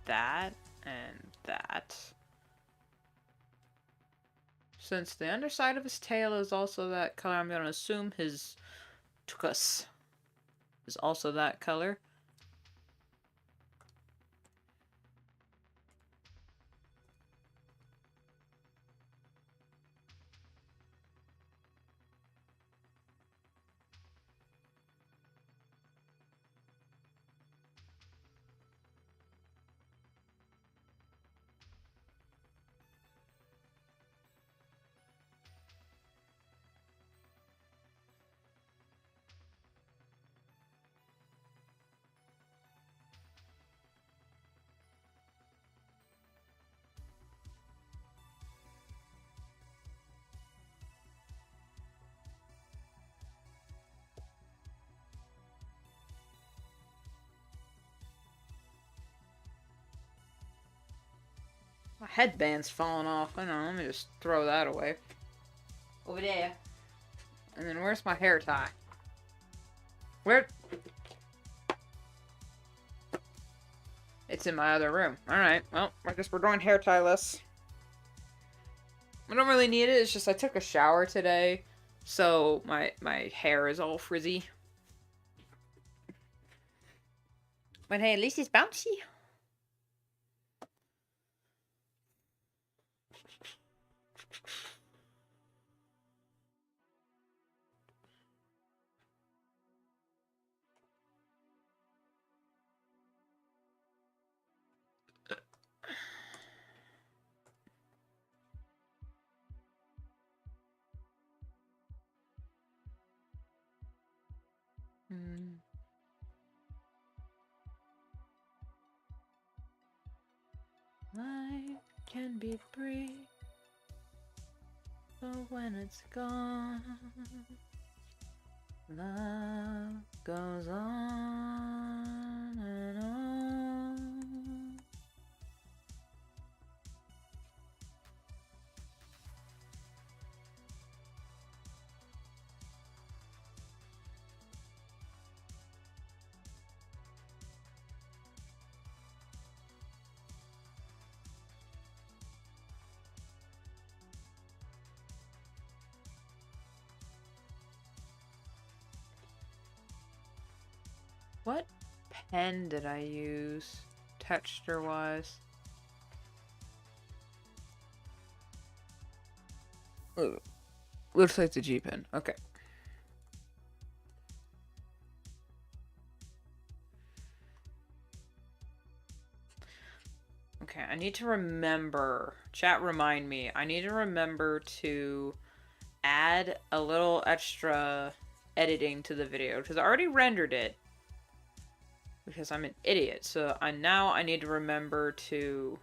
that and that. Since the underside of his tail is also that color, I'm going to assume his cuss is also that color. My headband's falling off. I know, let me just throw that away. Over there. And then where's my hair tie? Where? It's in my other room. Alright, well, I guess we're doing hair tie-less. I don't really need it, it's just I took a shower today, so my hair is all frizzy. But hey, at least it's bouncy. Life can be brief, but when it's gone, love goes on and on. What pen did I use, texture-wise? Ooh, looks like the G pen. Okay. Okay, I need to remember. Chat, remind me. I need to remember to add a little extra editing to the video because I already rendered it. Because I'm an idiot, so now I need to remember to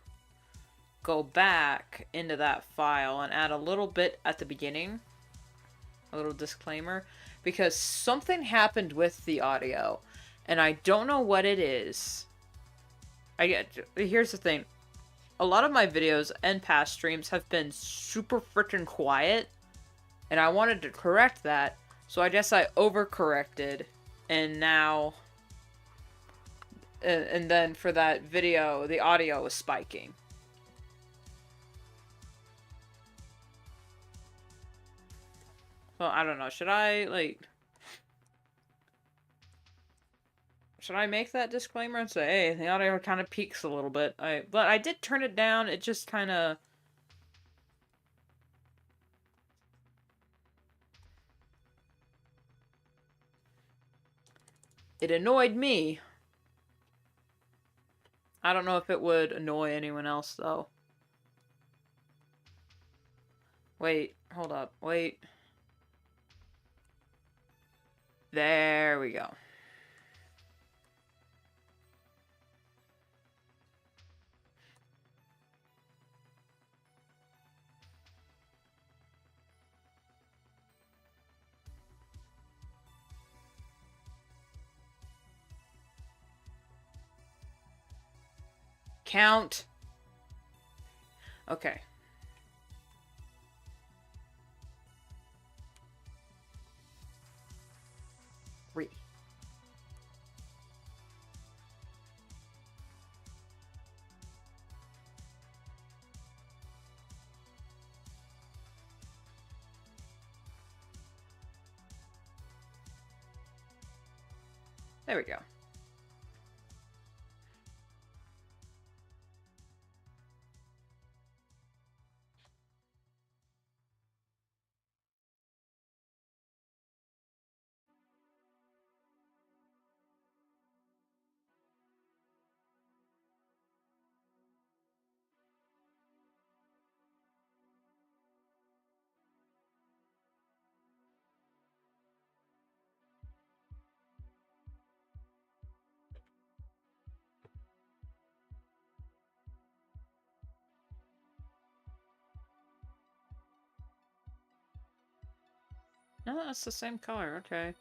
go back into that file and add a little bit at the beginning. A little disclaimer. because something happened with the audio, and I don't know what it is. Here's the thing. A lot of my videos and past streams have been super freaking quiet, and I wanted to correct that, so I guess I overcorrected, and now... And then for that video, the audio was spiking. Well, I don't know. Should I, like... Should I make that disclaimer and say, hey, the audio kind of peaks a little bit? But I did turn it down. It just kind of... It annoyed me. I don't know if it would annoy anyone else, though. Wait, hold up, wait. There we go. Count. Okay. Three. There we go. No, that's the same color, okay.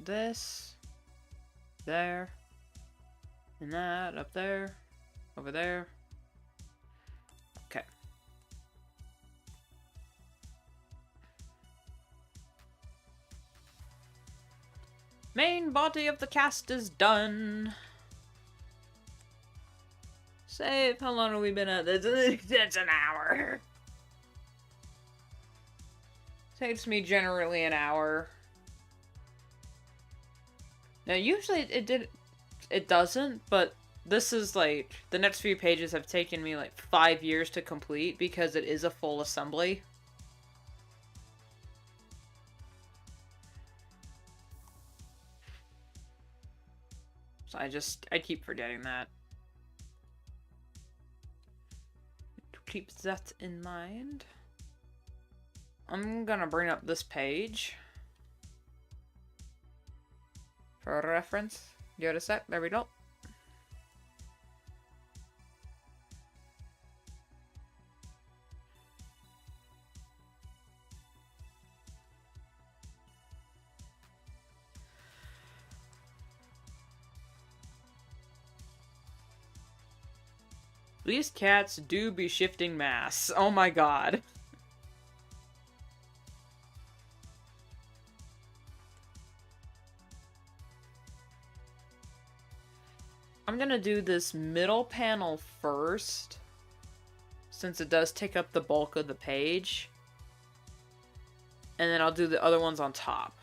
This, there, and that, up there, over there. Okay. Main body of the cast is done. Save, how long have we been at this? It's an hour. Takes me generally an hour. Now, usually it doesn't, but this is like, the next few pages have taken me like 5 years to complete because it is a full assembly. So I keep forgetting that. Keep that in mind. I'm gonna bring up this page for reference. Give it a sec. There we go. These cats do be shifting mass. Oh my god. I'm gonna do this middle panel first, since it does take up the bulk of the page. And then I'll do the other ones on top.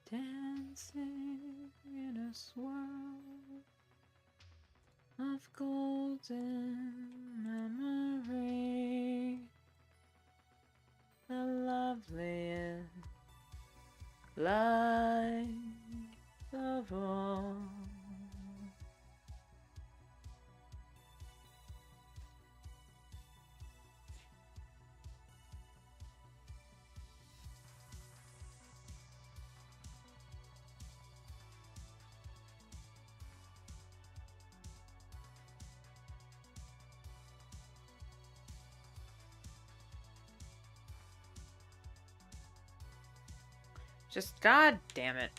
Dancing in a swirl. of golden memory, the loveliest light of all. Just god damn it.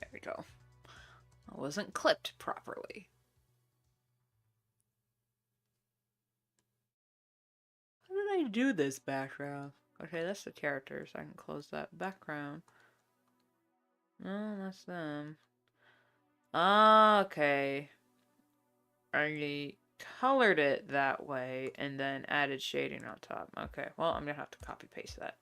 There we go. I wasn't clipped properly. How did I do this background? Okay, that's the characters. I can close that background. No, that's them. Okay. I colored it that way and then added shading on top. Okay, well, I'm gonna have to copy paste that.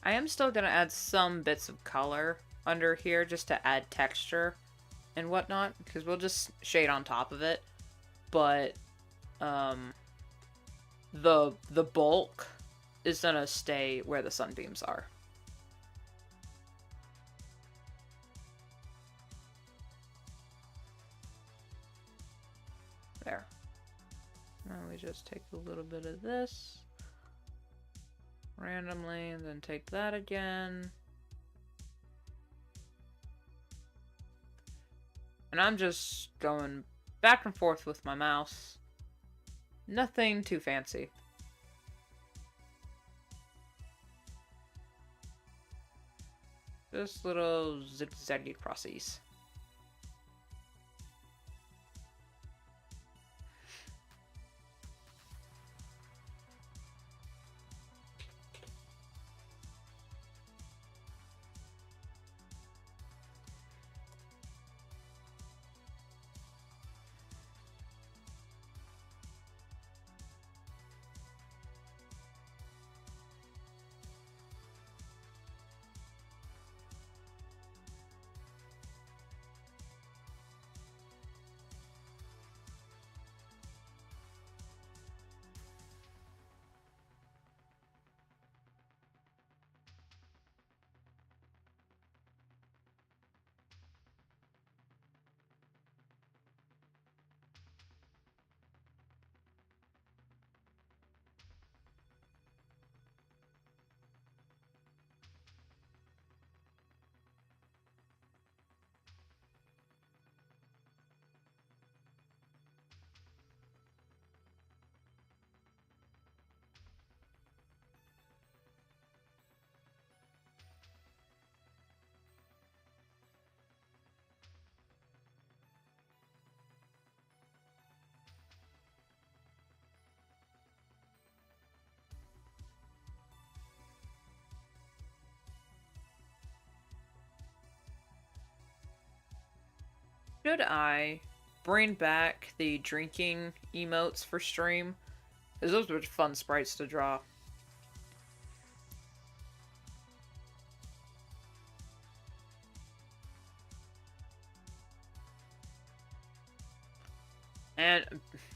I am still gonna add some bits of color under here just to add texture and whatnot, because we'll just shade on top of it. But the bulk is gonna stay where the sunbeams are. There. Now we just take a little bit of this randomly, and then take that again. And I'm just going back and forth with my mouse. Nothing too fancy. Just little zigzaggy crossies. Should I bring back the drinking emotes for stream? Because those were fun sprites to draw. And,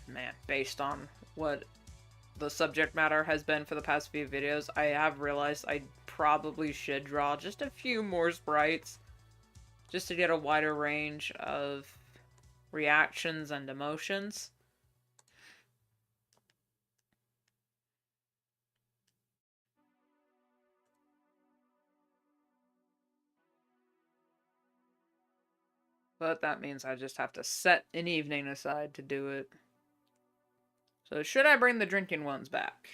man, based on what the subject matter has been for the past few videos, I have realized I probably should draw just a few more sprites just to get a wider range of reactions and emotions. But that means I just have to set an evening aside to do it. So should I bring the drinking ones back?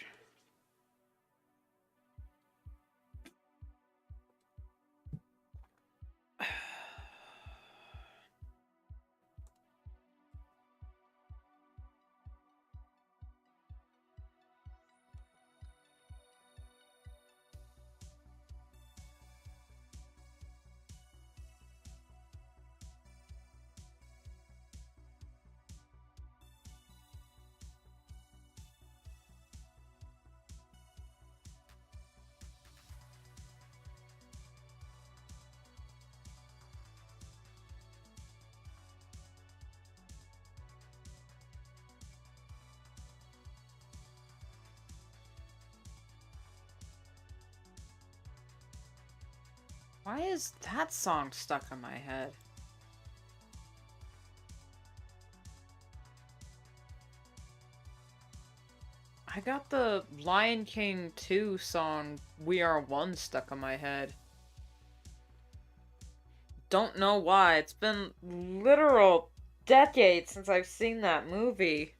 Why is that song stuck in my head? I got the Lion King 2 song, We Are One, stuck in my head. Don't know why. It's been literal decades since I've seen that movie.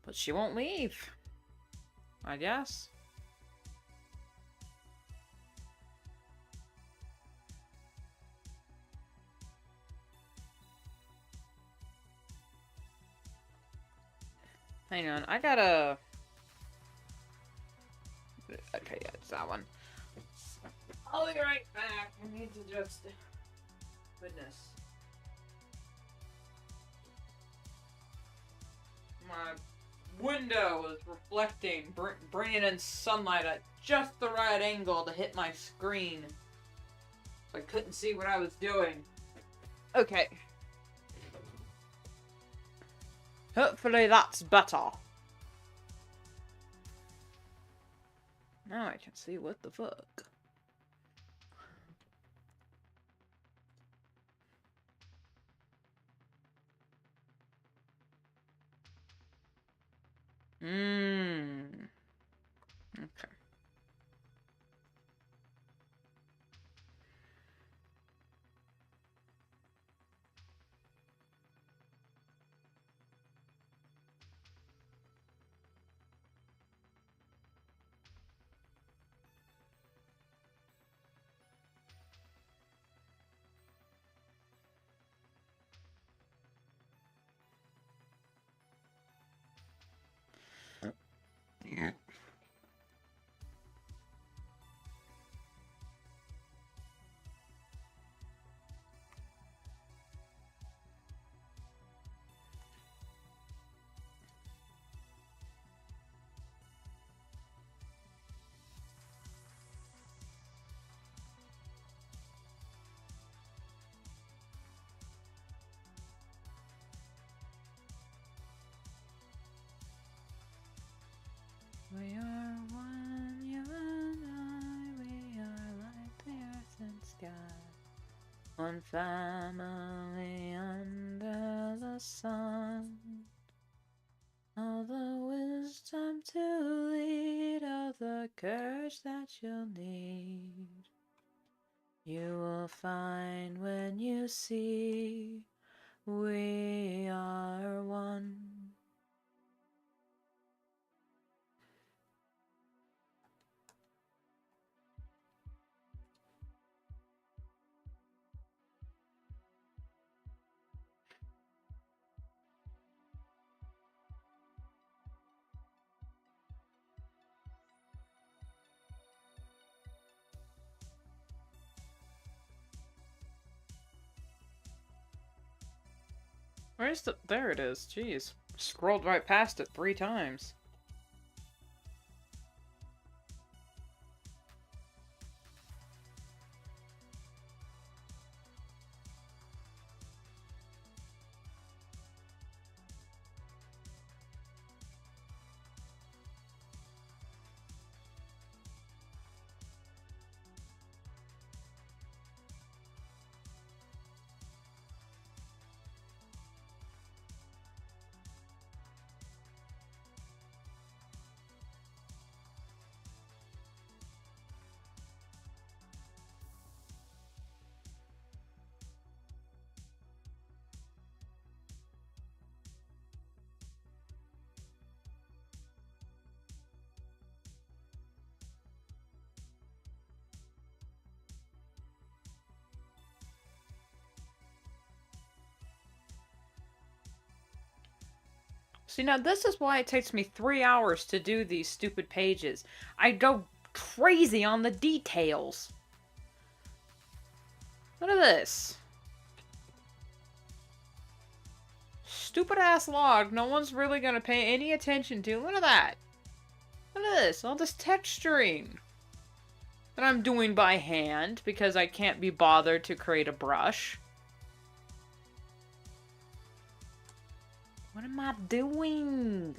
But she won't leave, I guess. Hang on, I gotta... Okay, yeah, it's that one. I'll be right back. I need to just... Goodness. My window is reflecting, bringing in sunlight at just the right angle to hit my screen. So I couldn't see what I was doing. Okay. Hopefully that's better. Now I can see what the fuck. Okay. Yeah. We are one, you and I, we are like the earth and sky. One family under the sun. All the wisdom to lead, all the courage that you'll need. You will find when you see we are one. Where's the... There it is. Jeez. Scrolled right past it 3 times. See, now this is why it takes me 3 hours to do these stupid pages. I go crazy on the details. Look at this. Stupid ass log no one's really gonna pay any attention to. Look at that. Look at this. All this texturing that I'm doing by hand because I can't be bothered to create a brush. What am I doing?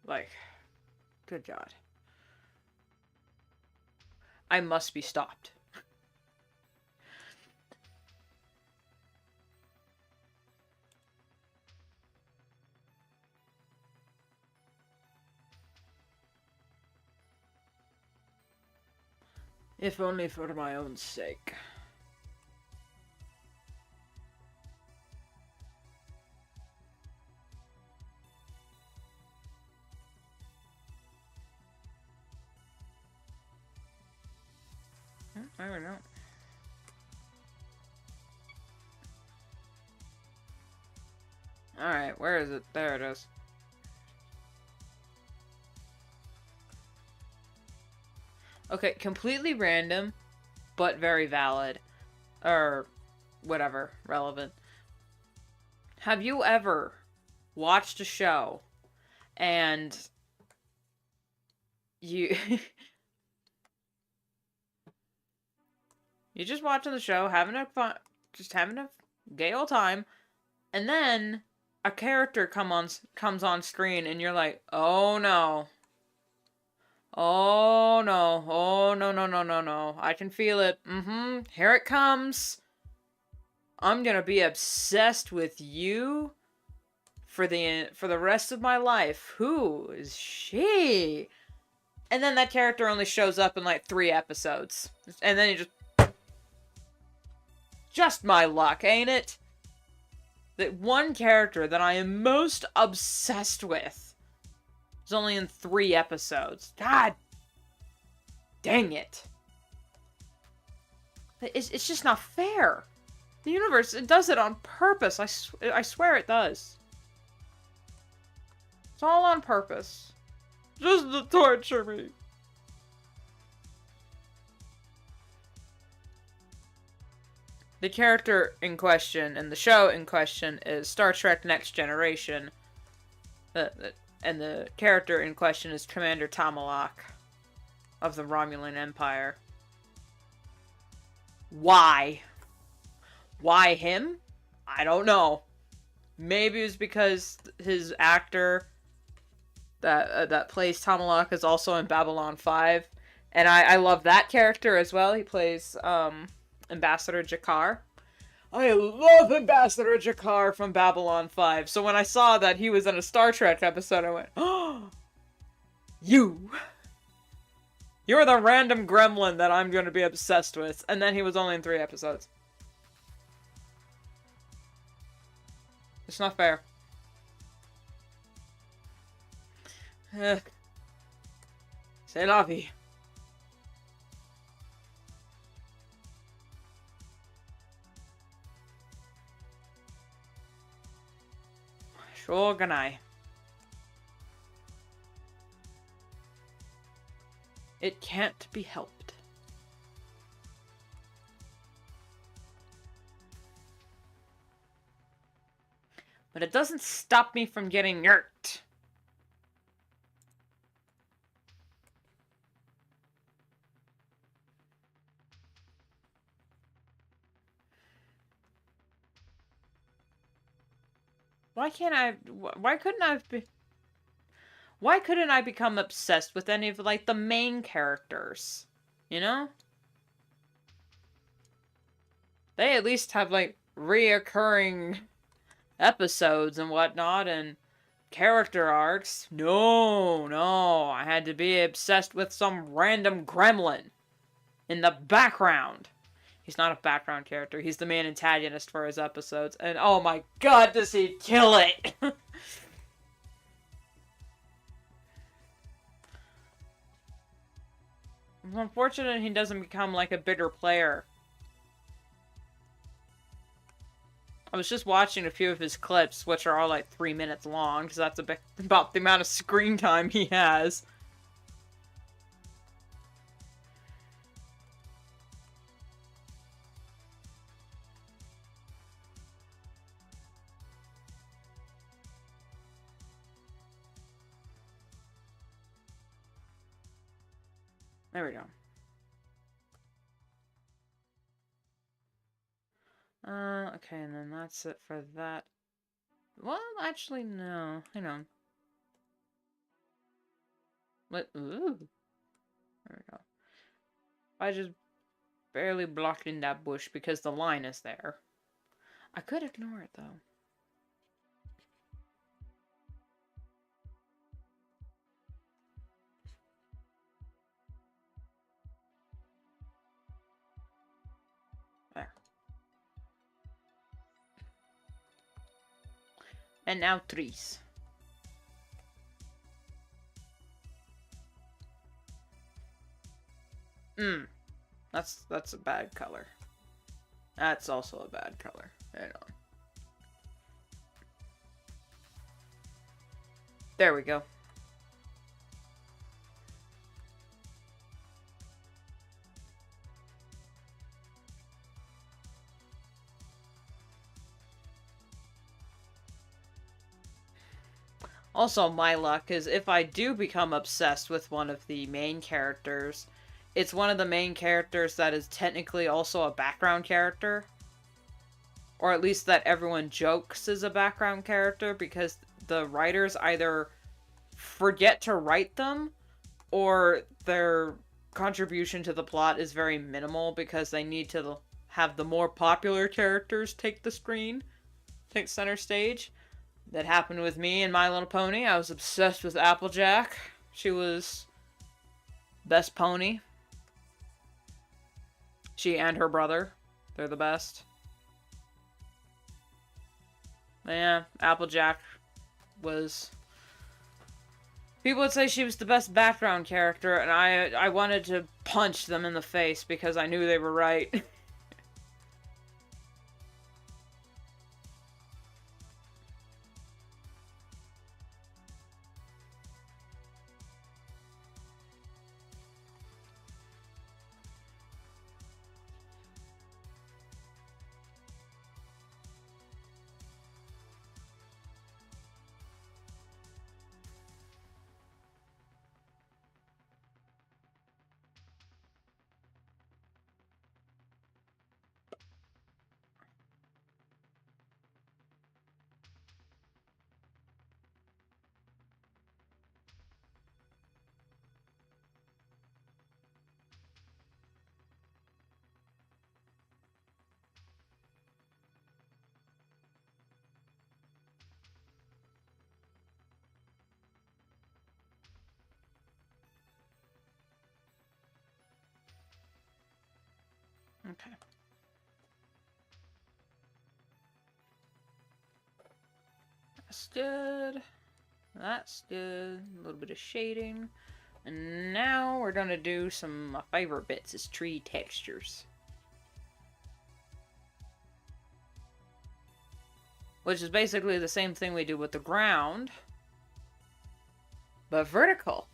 Like, good God. I must be stopped. If only for my own sake. I don't know. Alright, where is it? There it is. Okay, completely random, but very valid. Or whatever, relevant. Have you ever watched a show and you you're just watching the show, having a fun, just having a gay old time, and then a character comes on screen, and you're like, oh no, oh no, oh no no no no no, I can feel it. Here it comes. I'm gonna be obsessed with you for the rest of my life. Who is she? And then that character only shows up in like 3 episodes, and then you just my luck, ain't it? That one character that I am most obsessed with is only in 3 episodes. God dang it. It's just not fair. The universe, it does it on purpose. I swear it does. It's all on purpose. Just to torture me. The character in question and the show in question is Star Trek Next Generation. And the character in question is Commander Tomalak of the Romulan Empire. Why? Why him? I don't know. Maybe it was because his actor that plays Tomalak is also in Babylon 5. And I love that character as well. He plays Ambassador Jakar. I love Ambassador Jakar from Babylon 5. So when I saw that he was in a Star Trek episode, I went, oh, you're the random gremlin that I'm going to be obsessed with. And then he was only in 3 episodes. It's not fair. C'est la vie. Sure can I. It can't be helped. But it doesn't stop me from getting yerked. Why can't I... Why couldn't I be... Why couldn't I become obsessed with any of, like, the main characters? You know? They at least have, like, reoccurring episodes and whatnot, and character arcs. No, I had to be obsessed with some random gremlin in the background. He's not a background character. He's the main antagonist for his episodes. And oh my god, does he kill it! It's unfortunate he doesn't become like a bigger player. I was just watching a few of his clips, which are all like 3 minutes long, because that's about the amount of screen time he has. There we go. Okay, and then that's it for that. Well, actually, no. Hang on. What? Ooh. There we go. I just barely blocked in that bush because the line is there. I could ignore it, though. There. And now trees. That's a bad color. That's also a bad color. Hang on. There we go. Also, my luck is if I do become obsessed with one of the main characters, it's one of the main characters that is technically also a background character. Or at least that everyone jokes is a background character because the writers either forget to write them or their contribution to the plot is very minimal because they need to have the more popular characters take the screen, take center stage. That happened with me and My Little Pony. I was obsessed with Applejack. She was best pony. She and her brother. They're the best. Yeah, Applejack was... People would say she was the best background character, and I wanted to punch them in the face because I knew they were right. Okay. That's good. That's good. A little bit of shading. And now we're gonna do some my favorite bits is tree textures. Which is basically the same thing we do with the ground, but vertical.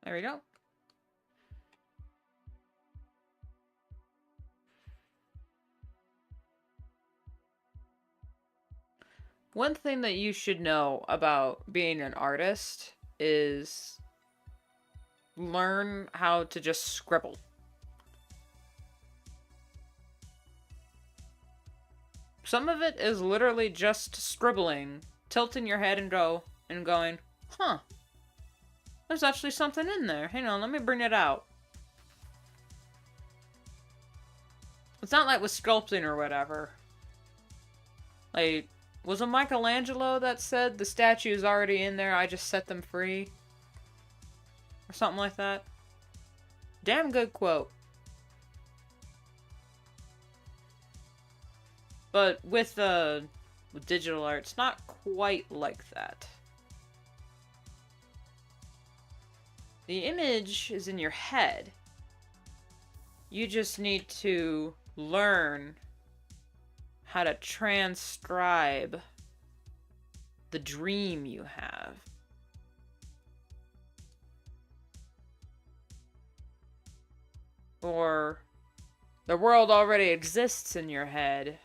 There we go. One thing that you should know about being an artist is learn how to just scribble. Some of it is literally just scribbling, tilting your head and going, huh, there's actually something in there. Hang on, let me bring it out. It's not like with sculpting or whatever. Like, was it Michelangelo that said the statue is already in there, I just set them free? Or something like that? Damn good quote. But with digital art, it's not quite like that. The image is in your head. You just need to learn how to transcribe the dream you have. Or the world already exists in your head.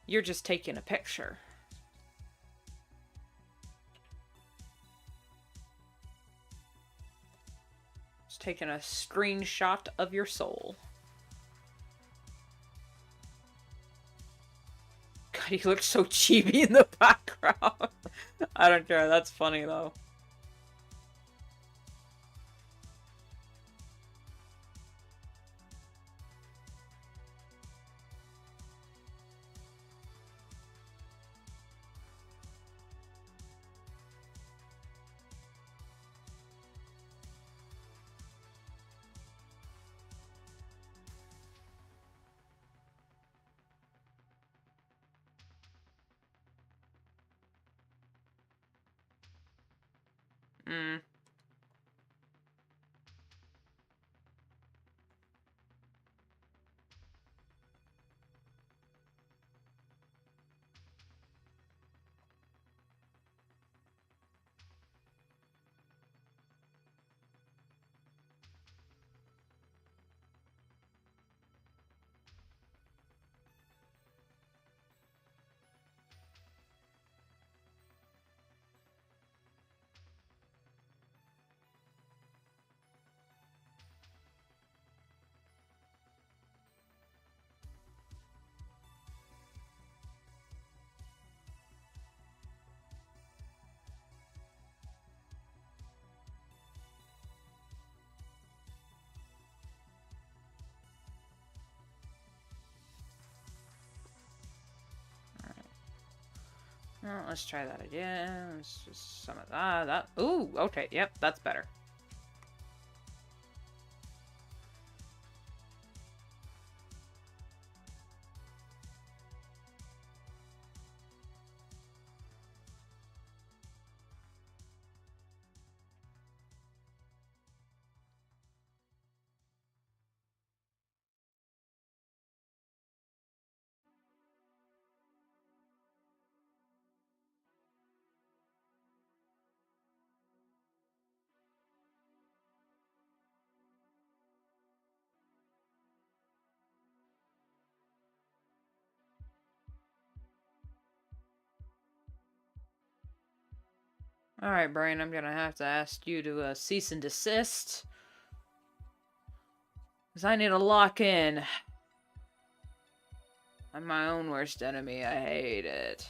You're just taking a picture. Just taking a screenshot of your soul. God, he looks so chibi in the background. I don't care, that's funny though. Mm. Well, let's try that again. Let's just some of that. Ooh, okay, yep, that's better. Alright, Brain, I'm gonna have to ask you to cease and desist. Because I need to lock in. I'm my own worst enemy. I hate it.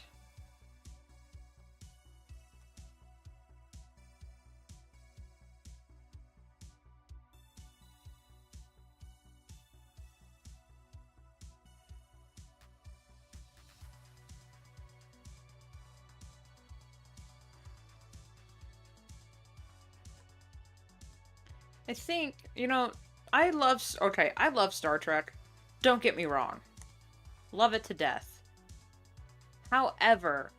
I think, you know, I love Star Trek. Don't get me wrong. Love it to death. However,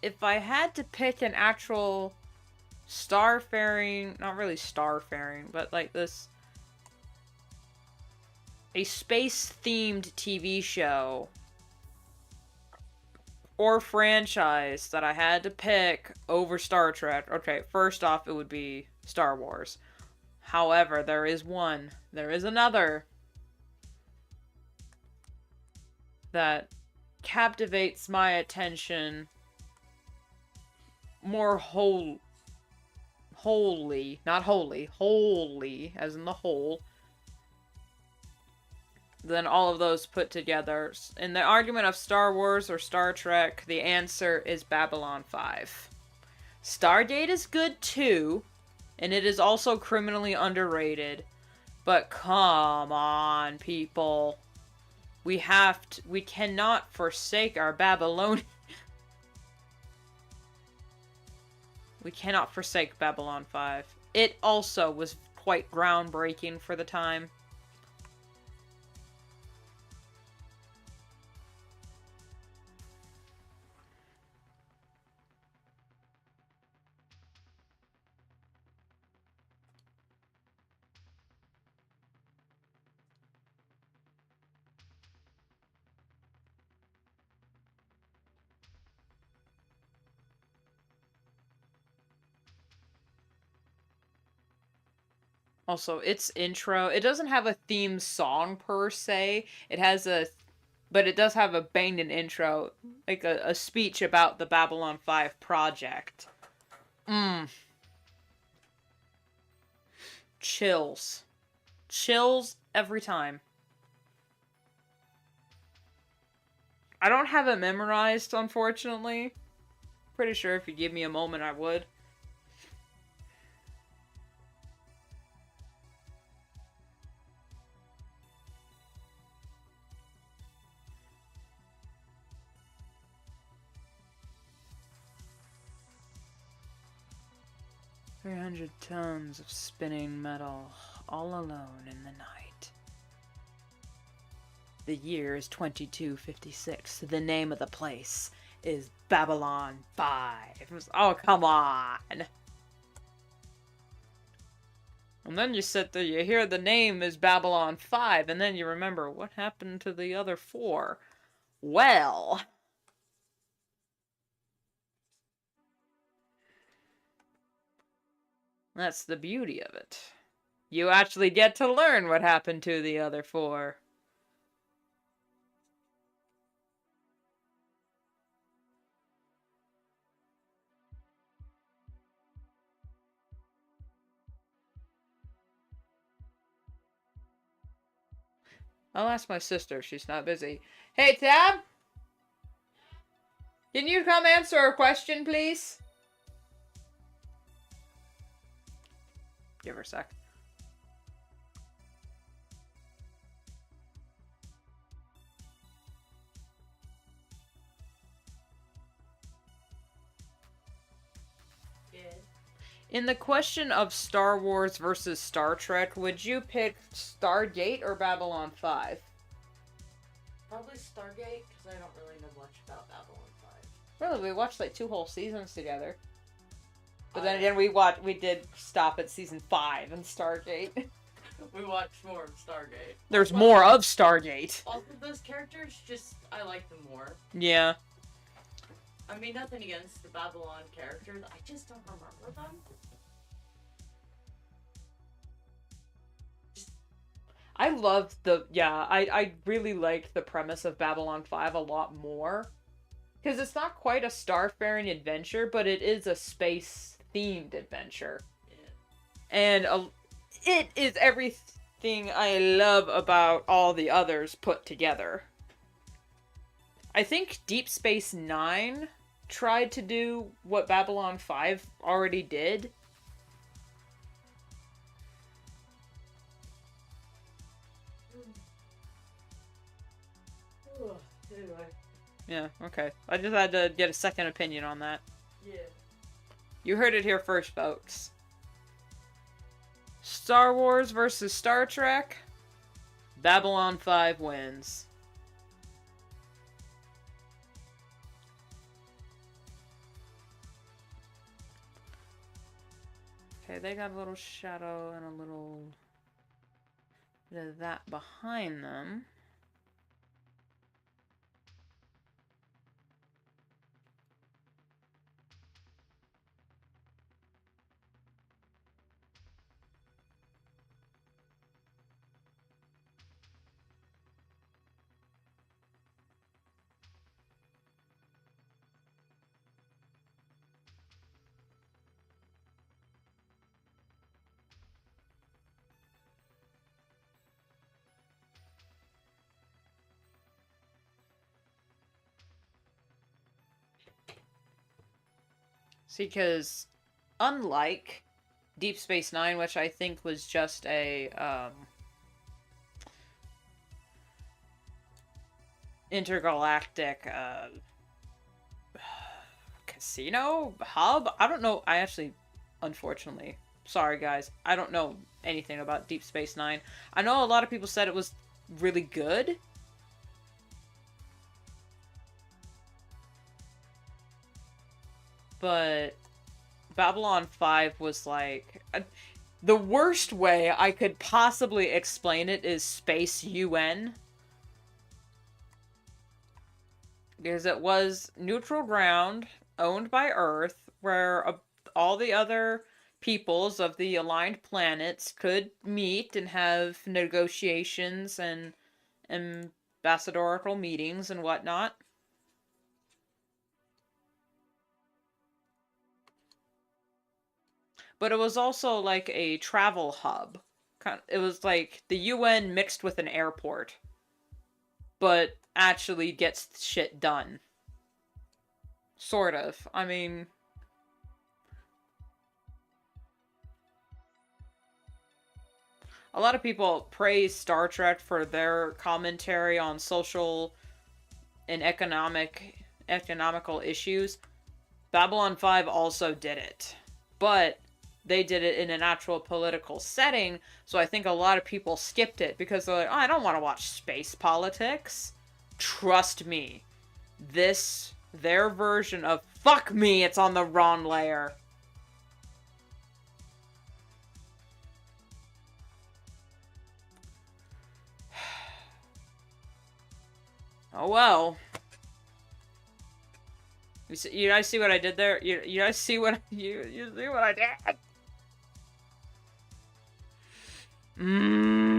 if I had to pick an actual starfaring, not really starfaring, but like this, a space-themed TV show or franchise that I had to pick over Star Trek, okay, first off, it would be Star Wars. However, there is another that captivates my attention more wholly, not wholly, wholly, as in the whole, than all of those put together. In the argument of Star Wars or Star Trek, the answer is Babylon 5. Stargate is good too, and it is also criminally underrated. But come on, people. We cannot forsake our Babylonian. We cannot forsake Babylon 5. It also was quite groundbreaking for the time. Also, its intro, it doesn't have a theme song per se. But it does have a banging intro, like a speech about the Babylon 5 project. Chills. Chills every time. I don't have it memorized, unfortunately. Pretty sure if you give me a moment, I would. "300 tons of spinning metal, all alone in the night. The year is 2256. The name of the place is Babylon 5. Oh, come on. And then you sit there, you hear the name is Babylon 5, and then you remember what happened to the other 4. Well... That's the beauty of it. You actually get to learn what happened to the other 4. I'll ask my sister if she's not busy. Hey, Tab? Can you come answer a question, please? Give her a sec. In the question of Star Wars versus Star Trek, would you pick Stargate or Babylon 5? Probably Stargate, because I don't really know much about Babylon 5. Really, we watched like 2 whole seasons together. But then again, we did stop at season 5 in Stargate. We watched more of Stargate. There's more of Stargate. All of those characters, I like them more. Yeah. I mean, nothing against the Babylon characters, I just don't remember them. I love I really liked the premise of Babylon 5 a lot more. Because it's not quite a starfaring adventure, but it is a space-themed adventure. Yeah. And it is everything I love about all the others put together. I think Deep Space Nine tried to do what Babylon 5 already did. Anyway. Yeah, okay. I just had to get a second opinion on that. Yeah. You heard it here first, folks. Star Wars versus Star Trek. Babylon 5 wins. Okay, they got a little shadow and a little bit of that behind them. See, because unlike Deep Space Nine, which I think was just a intergalactic casino hub. I don't know. I actually, unfortunately, sorry guys, I don't know anything about Deep Space Nine. I know a lot of people said it was really good. But Babylon 5 was like... the worst way I could possibly explain it is Space UN. Because it was neutral ground, owned by Earth, where all the other peoples of the aligned planets could meet and have negotiations and ambassadorial meetings and whatnot. But it was also like a travel hub. It was like the UN mixed with an airport, but actually gets shit done. Sort of. I mean, a lot of people praise Star Trek for their commentary on social and economical issues. Babylon 5 also did it. But they did it in an actual political setting, so I think a lot of people skipped it because they're like, oh, I don't want to watch space politics. Trust me. Their version of fuck me, it's on the wrong layer. Oh well. You guys see what I did there? You guys see what you see what I did? Mmm.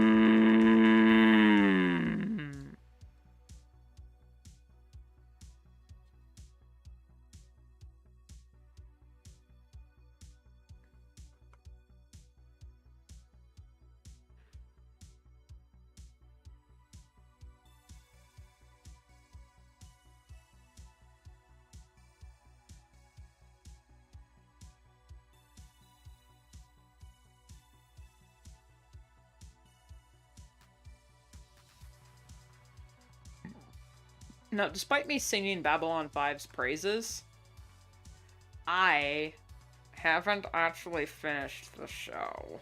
Now, despite me singing Babylon 5's praises, I haven't actually finished the show.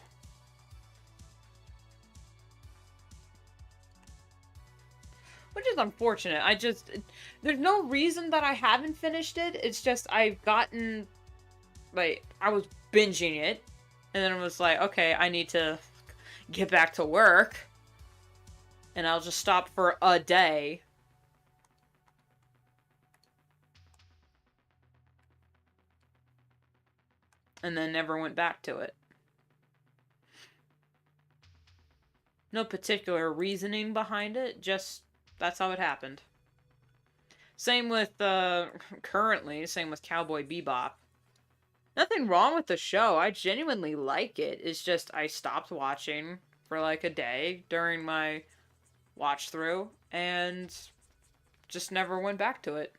Which is unfortunate. There's no reason that I haven't finished it. It's just I've gotten, like, I was binging it, and then I was like, okay, I need to get back to work, and I'll just stop for a day. And then never went back to it. No particular reasoning behind it, just that's how it happened. Same with, currently, same with Cowboy Bebop. Nothing wrong with the show, I genuinely like it. It's just I stopped watching for like a day during my watch through and just never went back to it.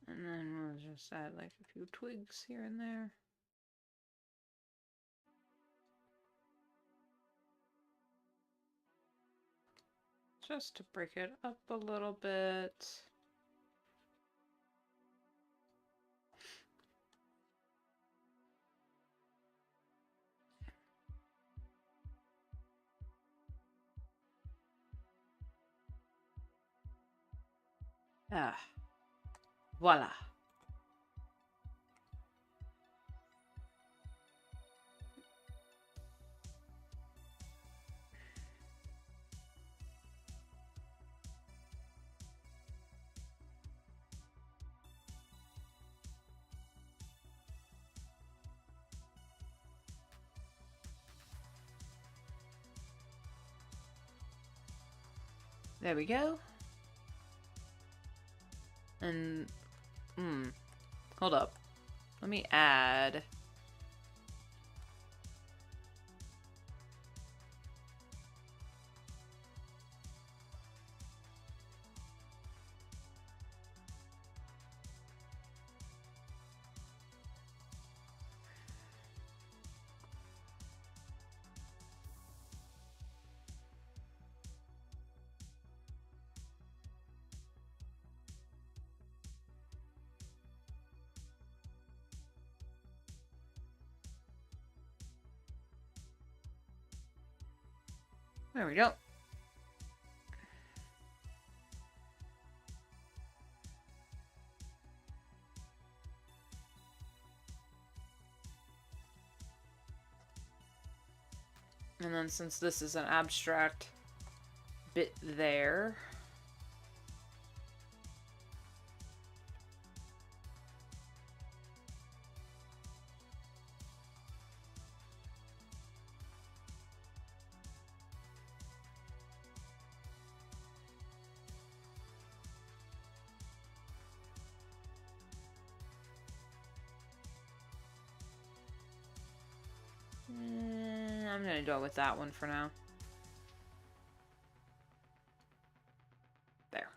And then we'll just add like a few twigs here and there. Just to break it up a little bit. Ah. Voila. There we go. And, hold up. Let me add. There we go. And then since this is an abstract bit there, I'm gonna go with that one for now. There.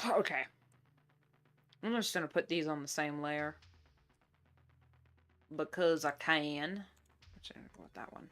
Okay. I'm just gonna put these on the same layer. Because I can. Actually, I'm gonna go with that one.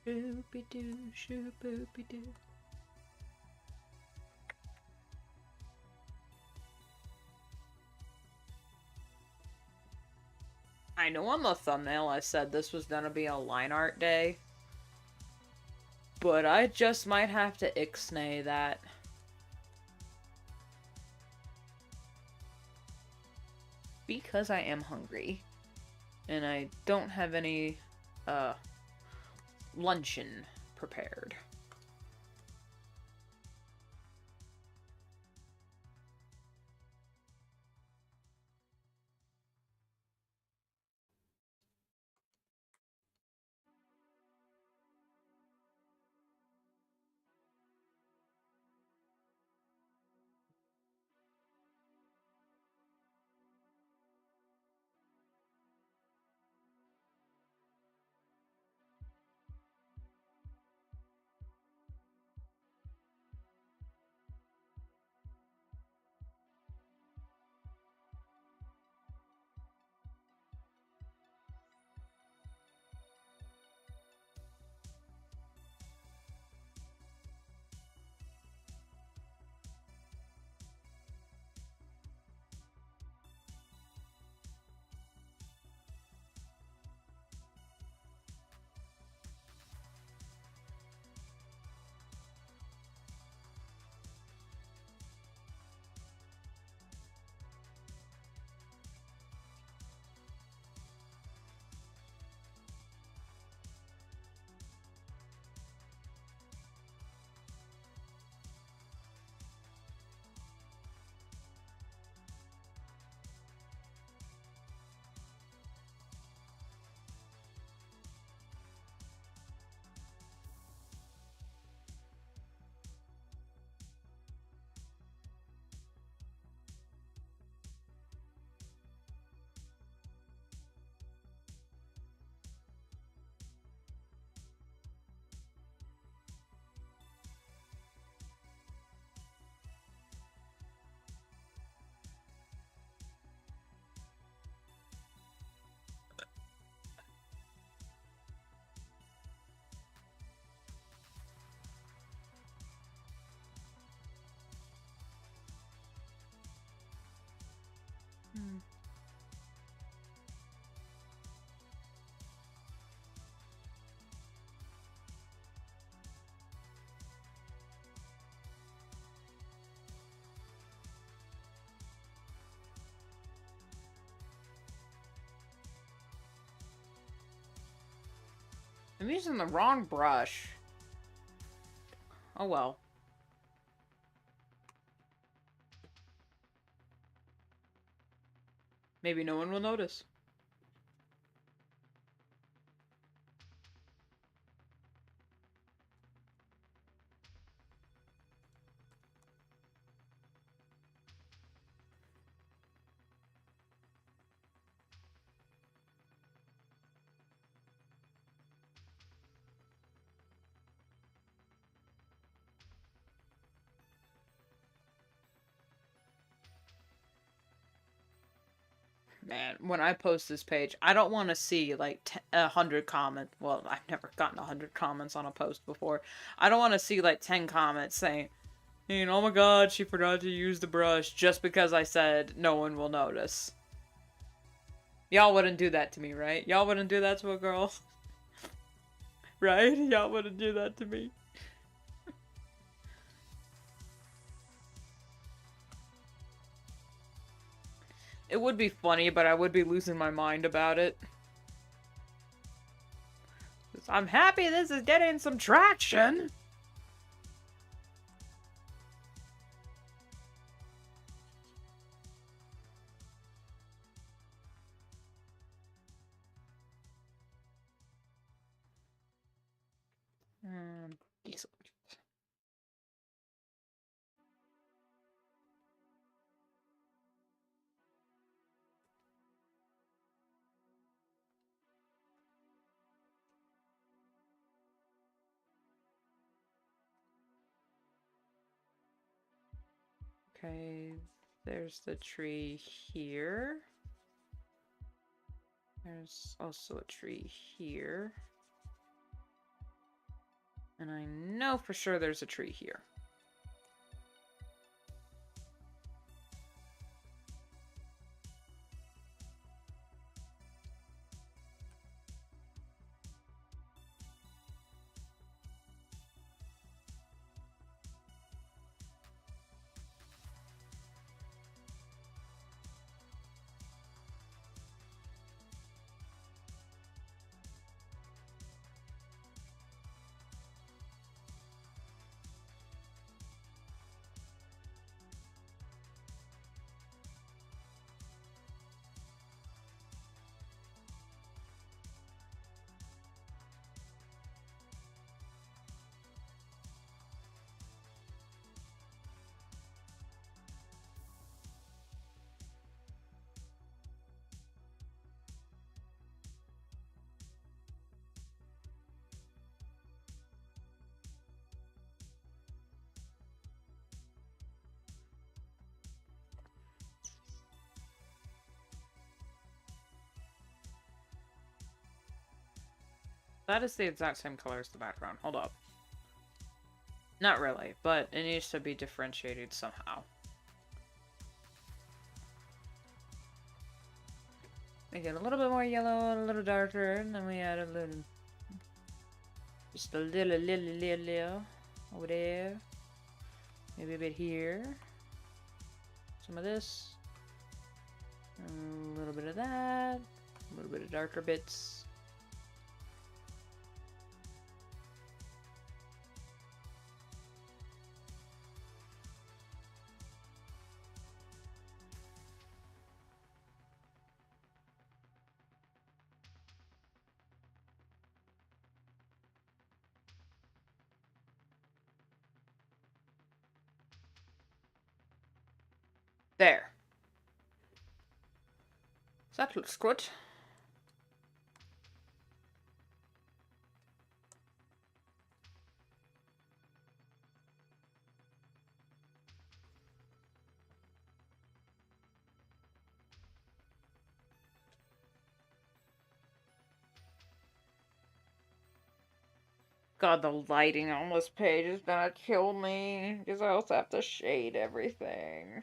Shoopy-doo, shoop-boopy-doo. I know on the thumbnail I said this was gonna be a line art day, but I just might have to ixnay that. Because I am hungry, and I don't have any, luncheon prepared. I'm using the wrong brush. Oh well. Maybe no one will notice. Man, when I post this page, I don't want to see like 100 comments. Well, I've never gotten 100 comments on a post before. I don't want to see like 10 comments saying, oh my god, she forgot to use the brush just because I said no one will notice. Y'all wouldn't do that to me, right? Y'all wouldn't do that to a girl. Right? Y'all wouldn't do that to me. It would be funny, but I would be losing my mind about it. I'm happy this is getting some traction. Diesel. Okay, there's the tree here. There's also a tree here. And I know for sure there's a tree here. That is the exact same color as the background. Hold up. Not really, but it needs to be differentiated somehow. Make it a little bit more yellow, a little darker, and then we add a little... Just a little over there. Maybe a bit here. Some of this. A little bit of that. A little bit of darker bits. There. That looks good. God, the lighting on this page is gonna kill me, because I also have to shade everything.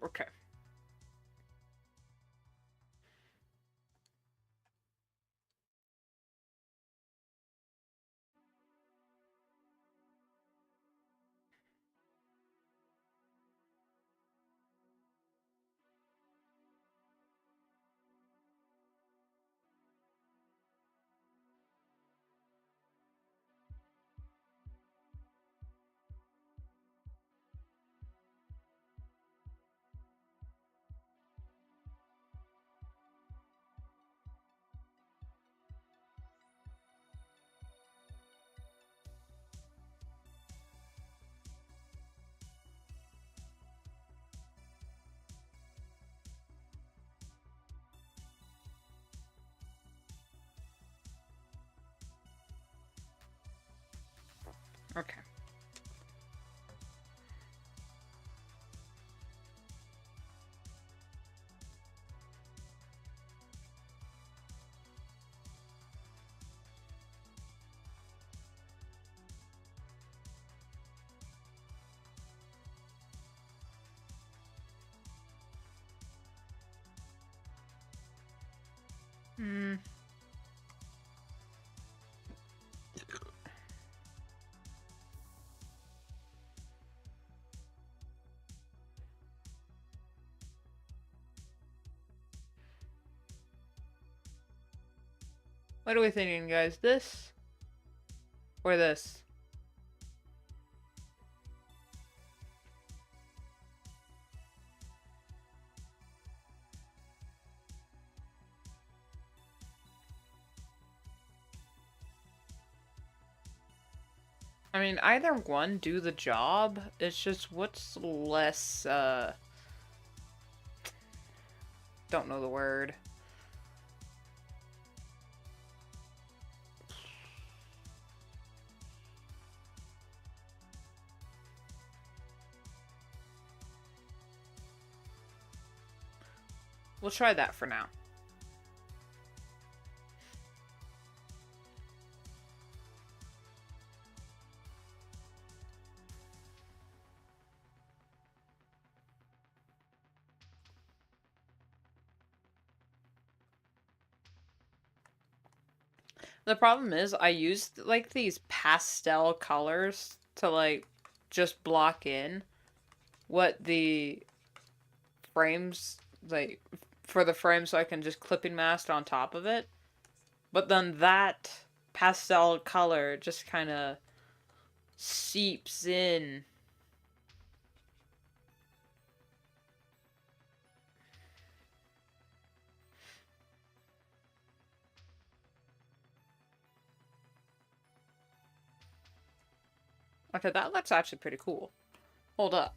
Okay. Okay. Hmm. What are we thinking, guys? This? Or this? I mean, either one do the job. It's just what's less, don't know the word. We'll try that for now. The problem is I used like these pastel colors to like just block in what the frames like for the frame so I can just clipping mask on top of it. But then that pastel color just kind of seeps in. Okay, that looks actually pretty cool. Hold up.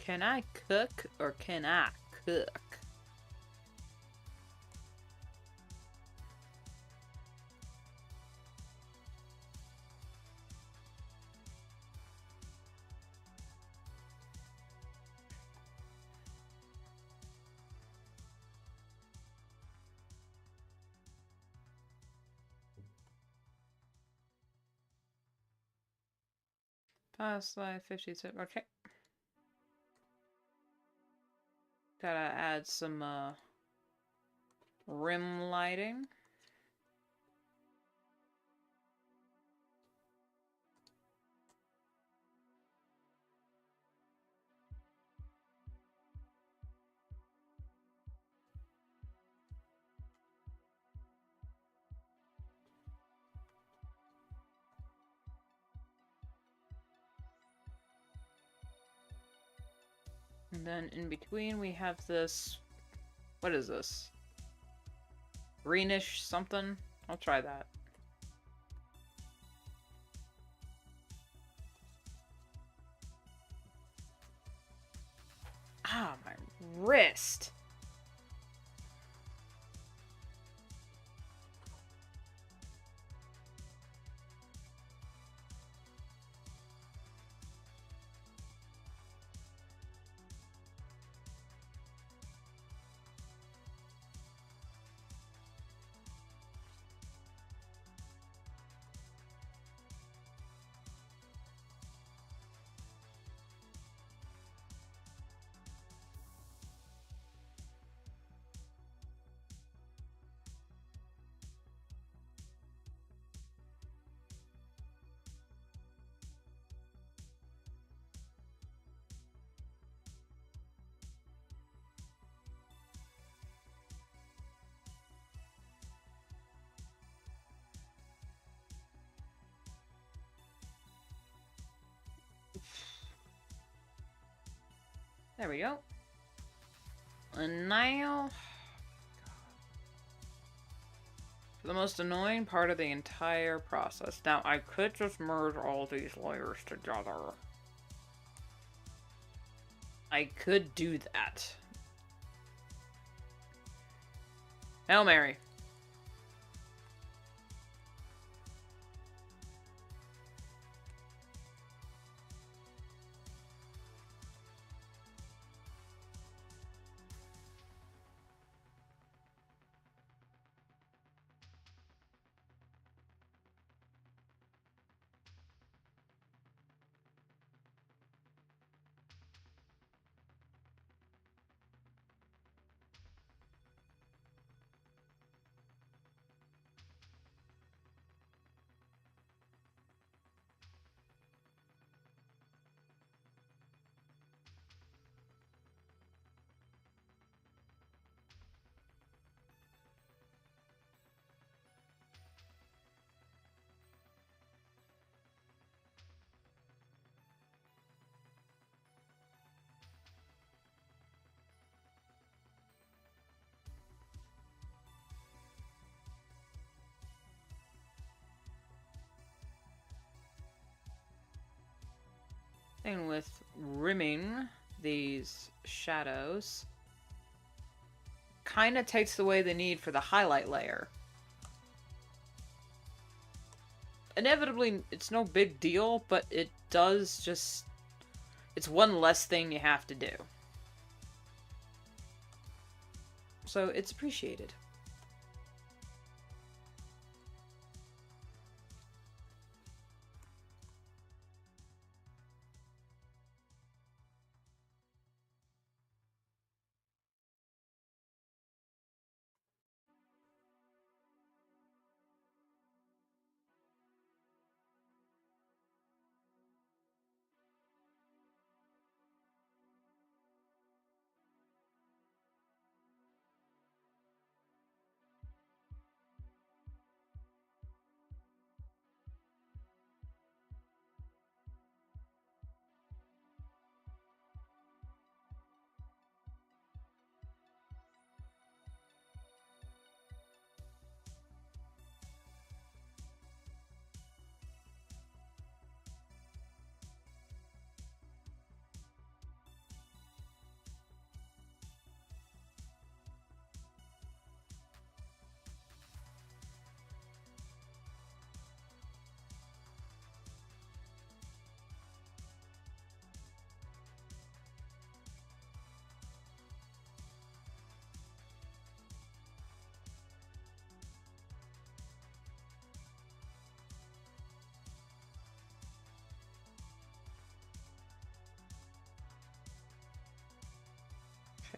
Can I cook or can I cook? Past life 52. Okay. Gotta add some rim lighting. And then in between we have this, what is this? Greenish something? I'll try that. Ah, my wrist. There we go. And now The most annoying part of the entire process. Now, I could just merge all these layers together. I could do that. Hail Mary. And with rimming these shadows, kind of takes away the need for the highlight layer. Inevitably, it's no big deal, but it does just... It's one less thing you have to do. So it's appreciated.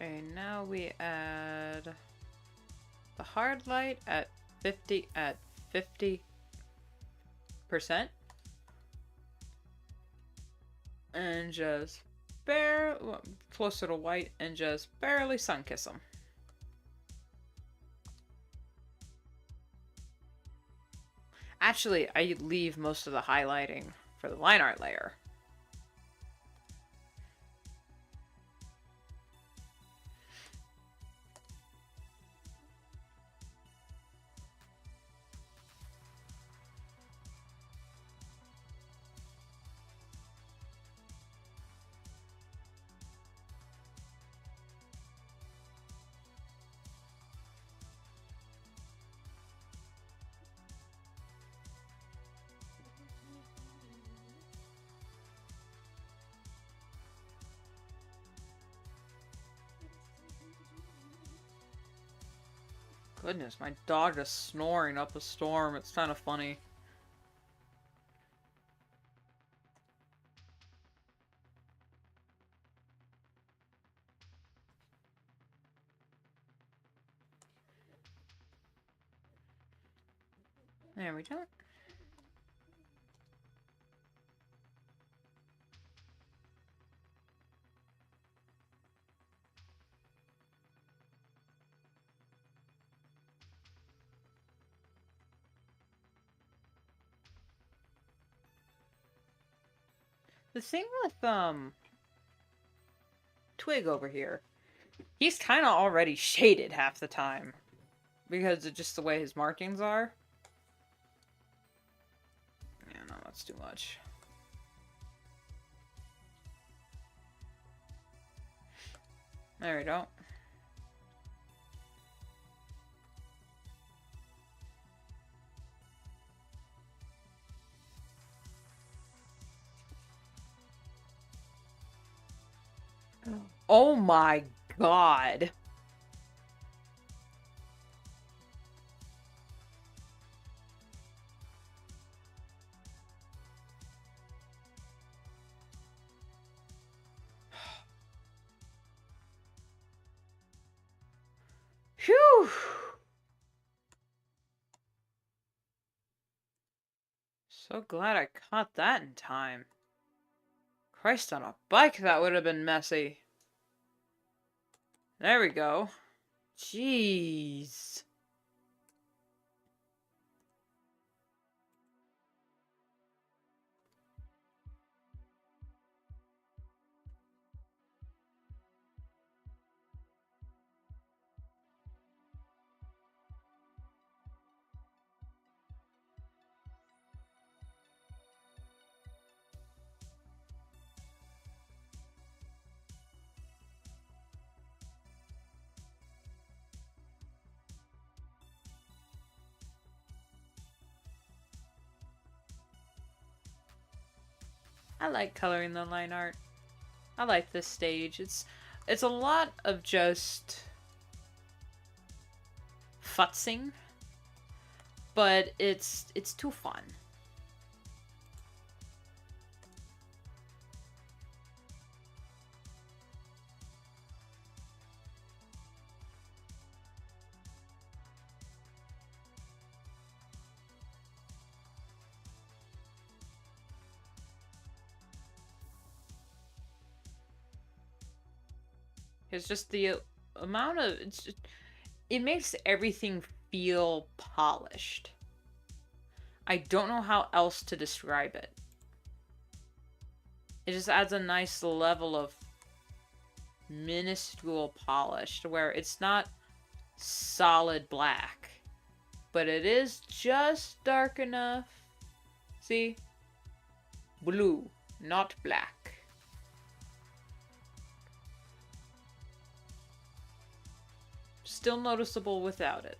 Okay, now we add the hard light at 50%. And just closer to white, and just barely sun kiss them. Actually, I leave most of the highlighting for the line art layer. Goodness, my dog is snoring up a storm. It's kind of funny. There we go. The thing with, Twig over here, he's kind of already shaded half the time. because of just the way his markings are. Yeah, no, that's too much. There we go. Oh my god. Phew. So glad I caught that in time. Christ on a bike, that would have been messy. There we go. Jeez. I like coloring the line art. I like this stage. It's a lot of just futzing, but it's too fun. It's just the amount of it makes everything feel polished. I don't know how else to describe it. It just adds a nice level of minuscule polish to where it's not solid black, but it is just dark enough. See? Blue, not black. Still noticeable without it.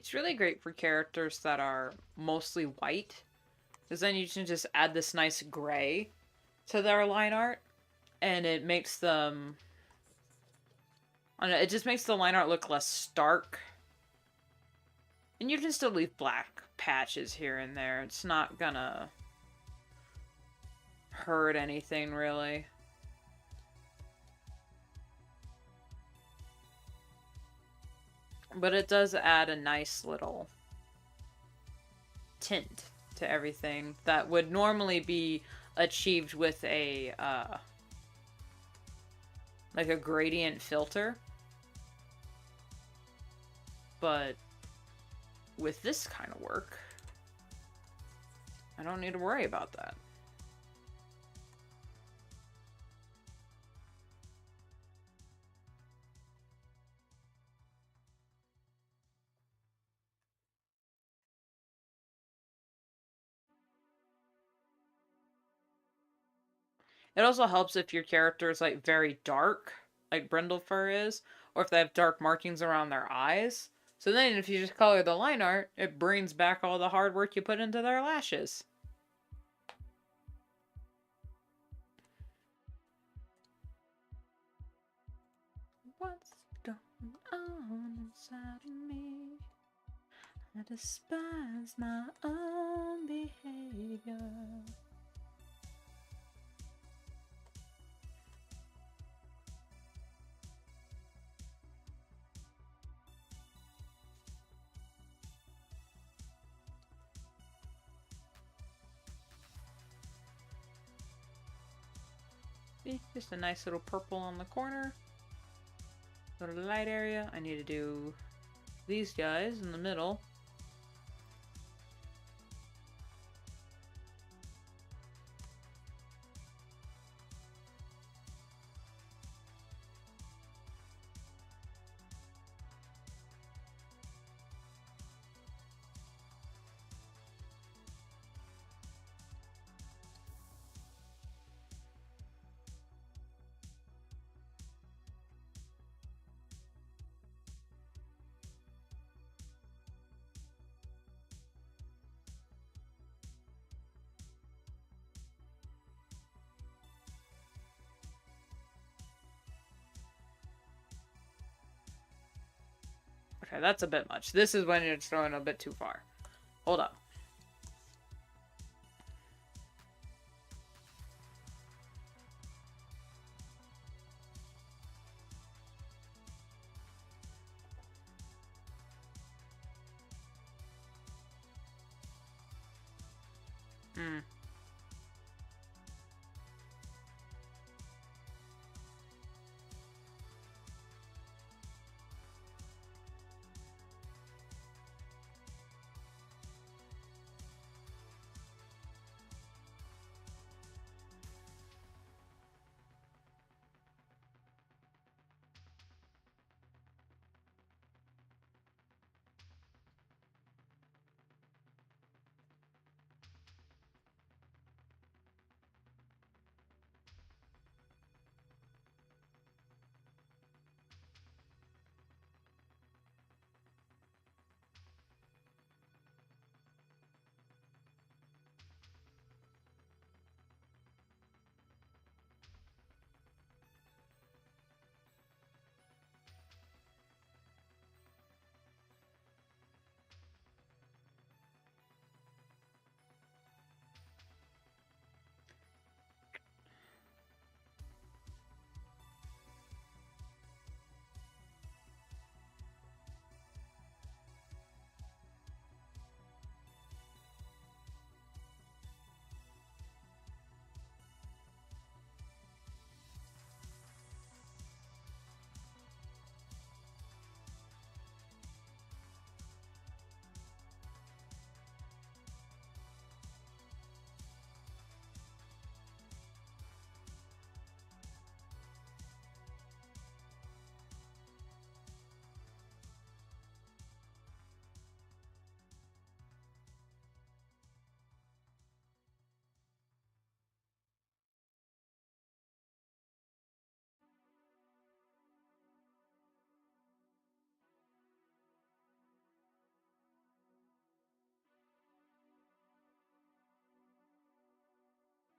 It's really great for characters that are mostly white, because then you can just add this nice gray to their line art, and it makes them... I don't know, it just makes the line art look less stark. And you can still leave black patches here and there. It's not gonna hurt anything, really. But it does add a nice little tint to everything that would normally be achieved with a, like a gradient filter. But with this kind of work, I don't need to worry about that. It also helps if your character is like very dark, like Brindlefur is, or if they have dark markings around their eyes. So then if you just color the line art, it brings back all the hard work you put into their lashes. out of me. I despise my own behavior. See, just a nice little purple on the corner. Little light area. I need to do these guys in the middle. Okay, that's a bit much. This is when it's going a bit too far. Hold up. Hmm.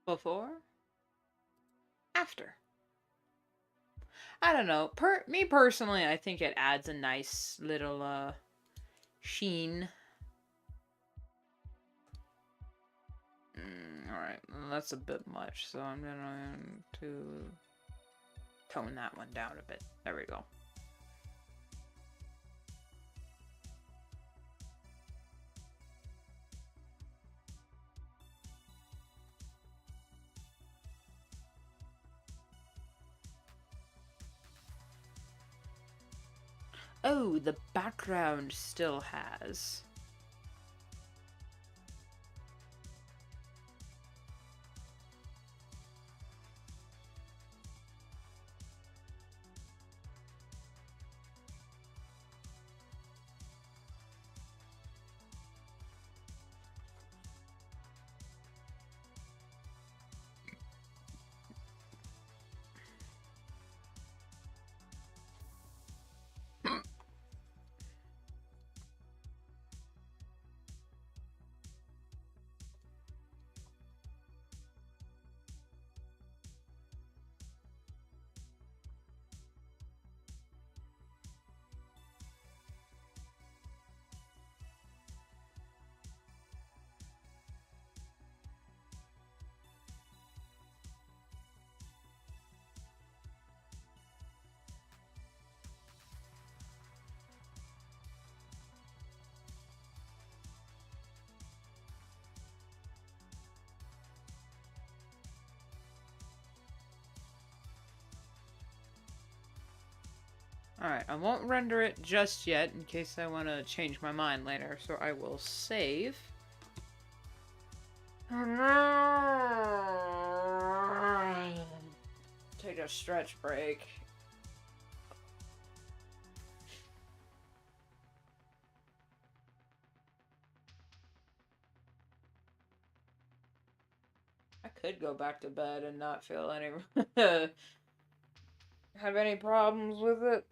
Before? After. I don't know. Me personally, I think it adds a nice little sheen. Alright, well, that's a bit much, so I'm going to tone that one down a bit. There we go. Oh, the background still has. Alright, I won't render it just yet in case I want to change my mind later, so I will save. Take a stretch break. I could go back to bed and not feel any have any problems with it.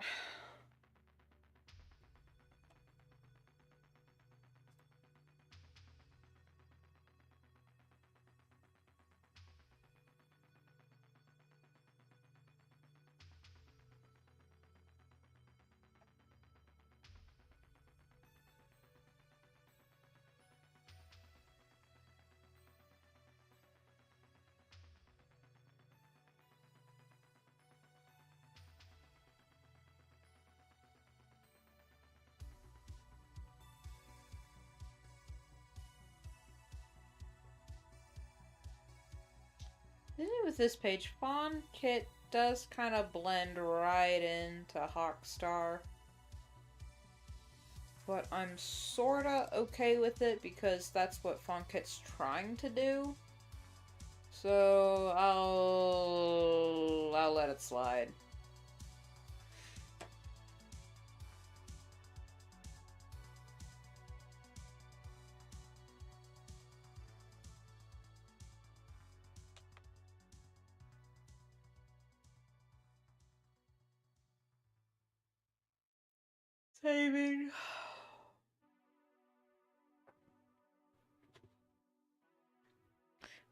With this page, Fawn Kit does kind of blend right into Hawkstar. But I'm sorta okay with it because that's what Fawn Kit's trying to do. So I'll let it slide. Saving.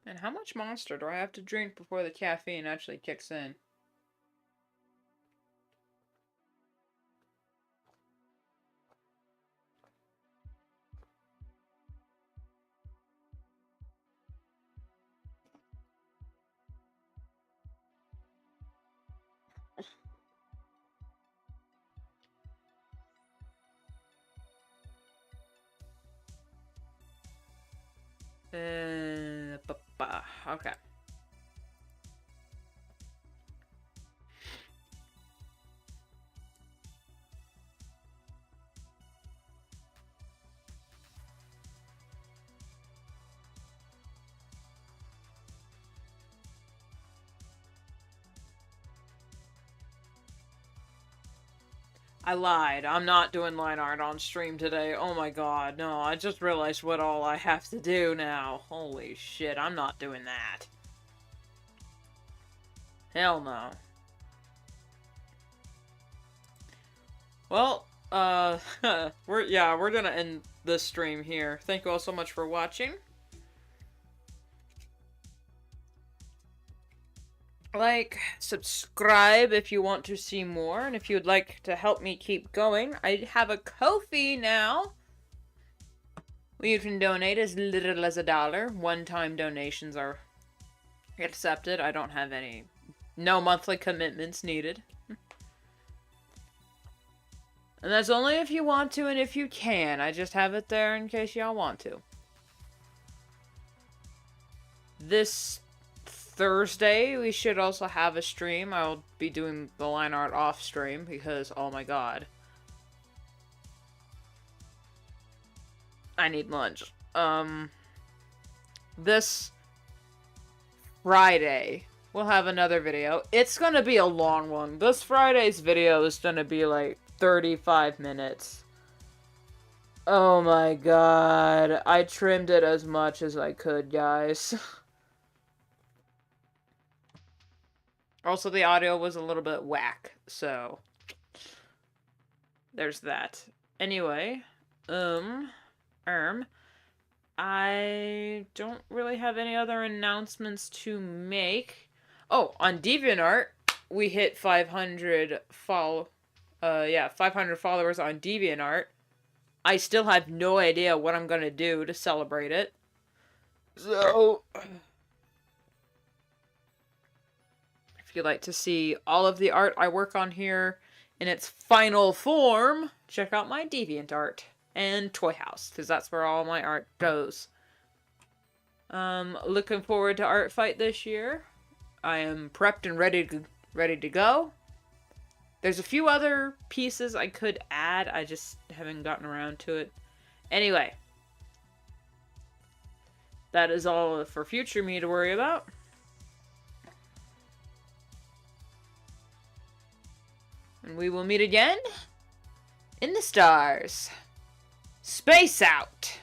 And how much Monster do I have to drink before the caffeine actually kicks in? Okay. I lied. I'm not doing line art on stream today. Oh my god, no. I just realized what all I have to do now. Holy shit, I'm not doing that. Hell no. Well, we're gonna end this stream here. Thank you all so much for watching. Like, subscribe if you want to see more, and if you'd like to help me keep going, I have a Ko-fi now. You can donate as little as $1. One-time donations are accepted. I don't have no monthly commitments needed. And that's only if you want to and if you can. I just have it there in case y'all want to. This Thursday, we should also have a stream. I'll be doing the line art off stream because, oh my god. I need lunch. This Friday, we'll have another video. It's gonna be a long one. This Friday's video is gonna be like 35 minutes. Oh my god. I trimmed it as much as I could, guys. Also, the audio was a little bit whack, so there's that. Anyway, I don't really have any other announcements to make. Oh, on DeviantArt, we hit 500 followers on DeviantArt. I still have no idea what I'm gonna do to celebrate it. So, if you'd like to see all of the art I work on here in its final form, check out my DeviantArt and Toy House, because that's where all my art goes. Looking forward to Art Fight this year. I am prepped and ready to go. There's a few other pieces I could add. I just haven't gotten around to it. Anyway. That is all for future me to worry about. And we will meet again in the stars. Space out!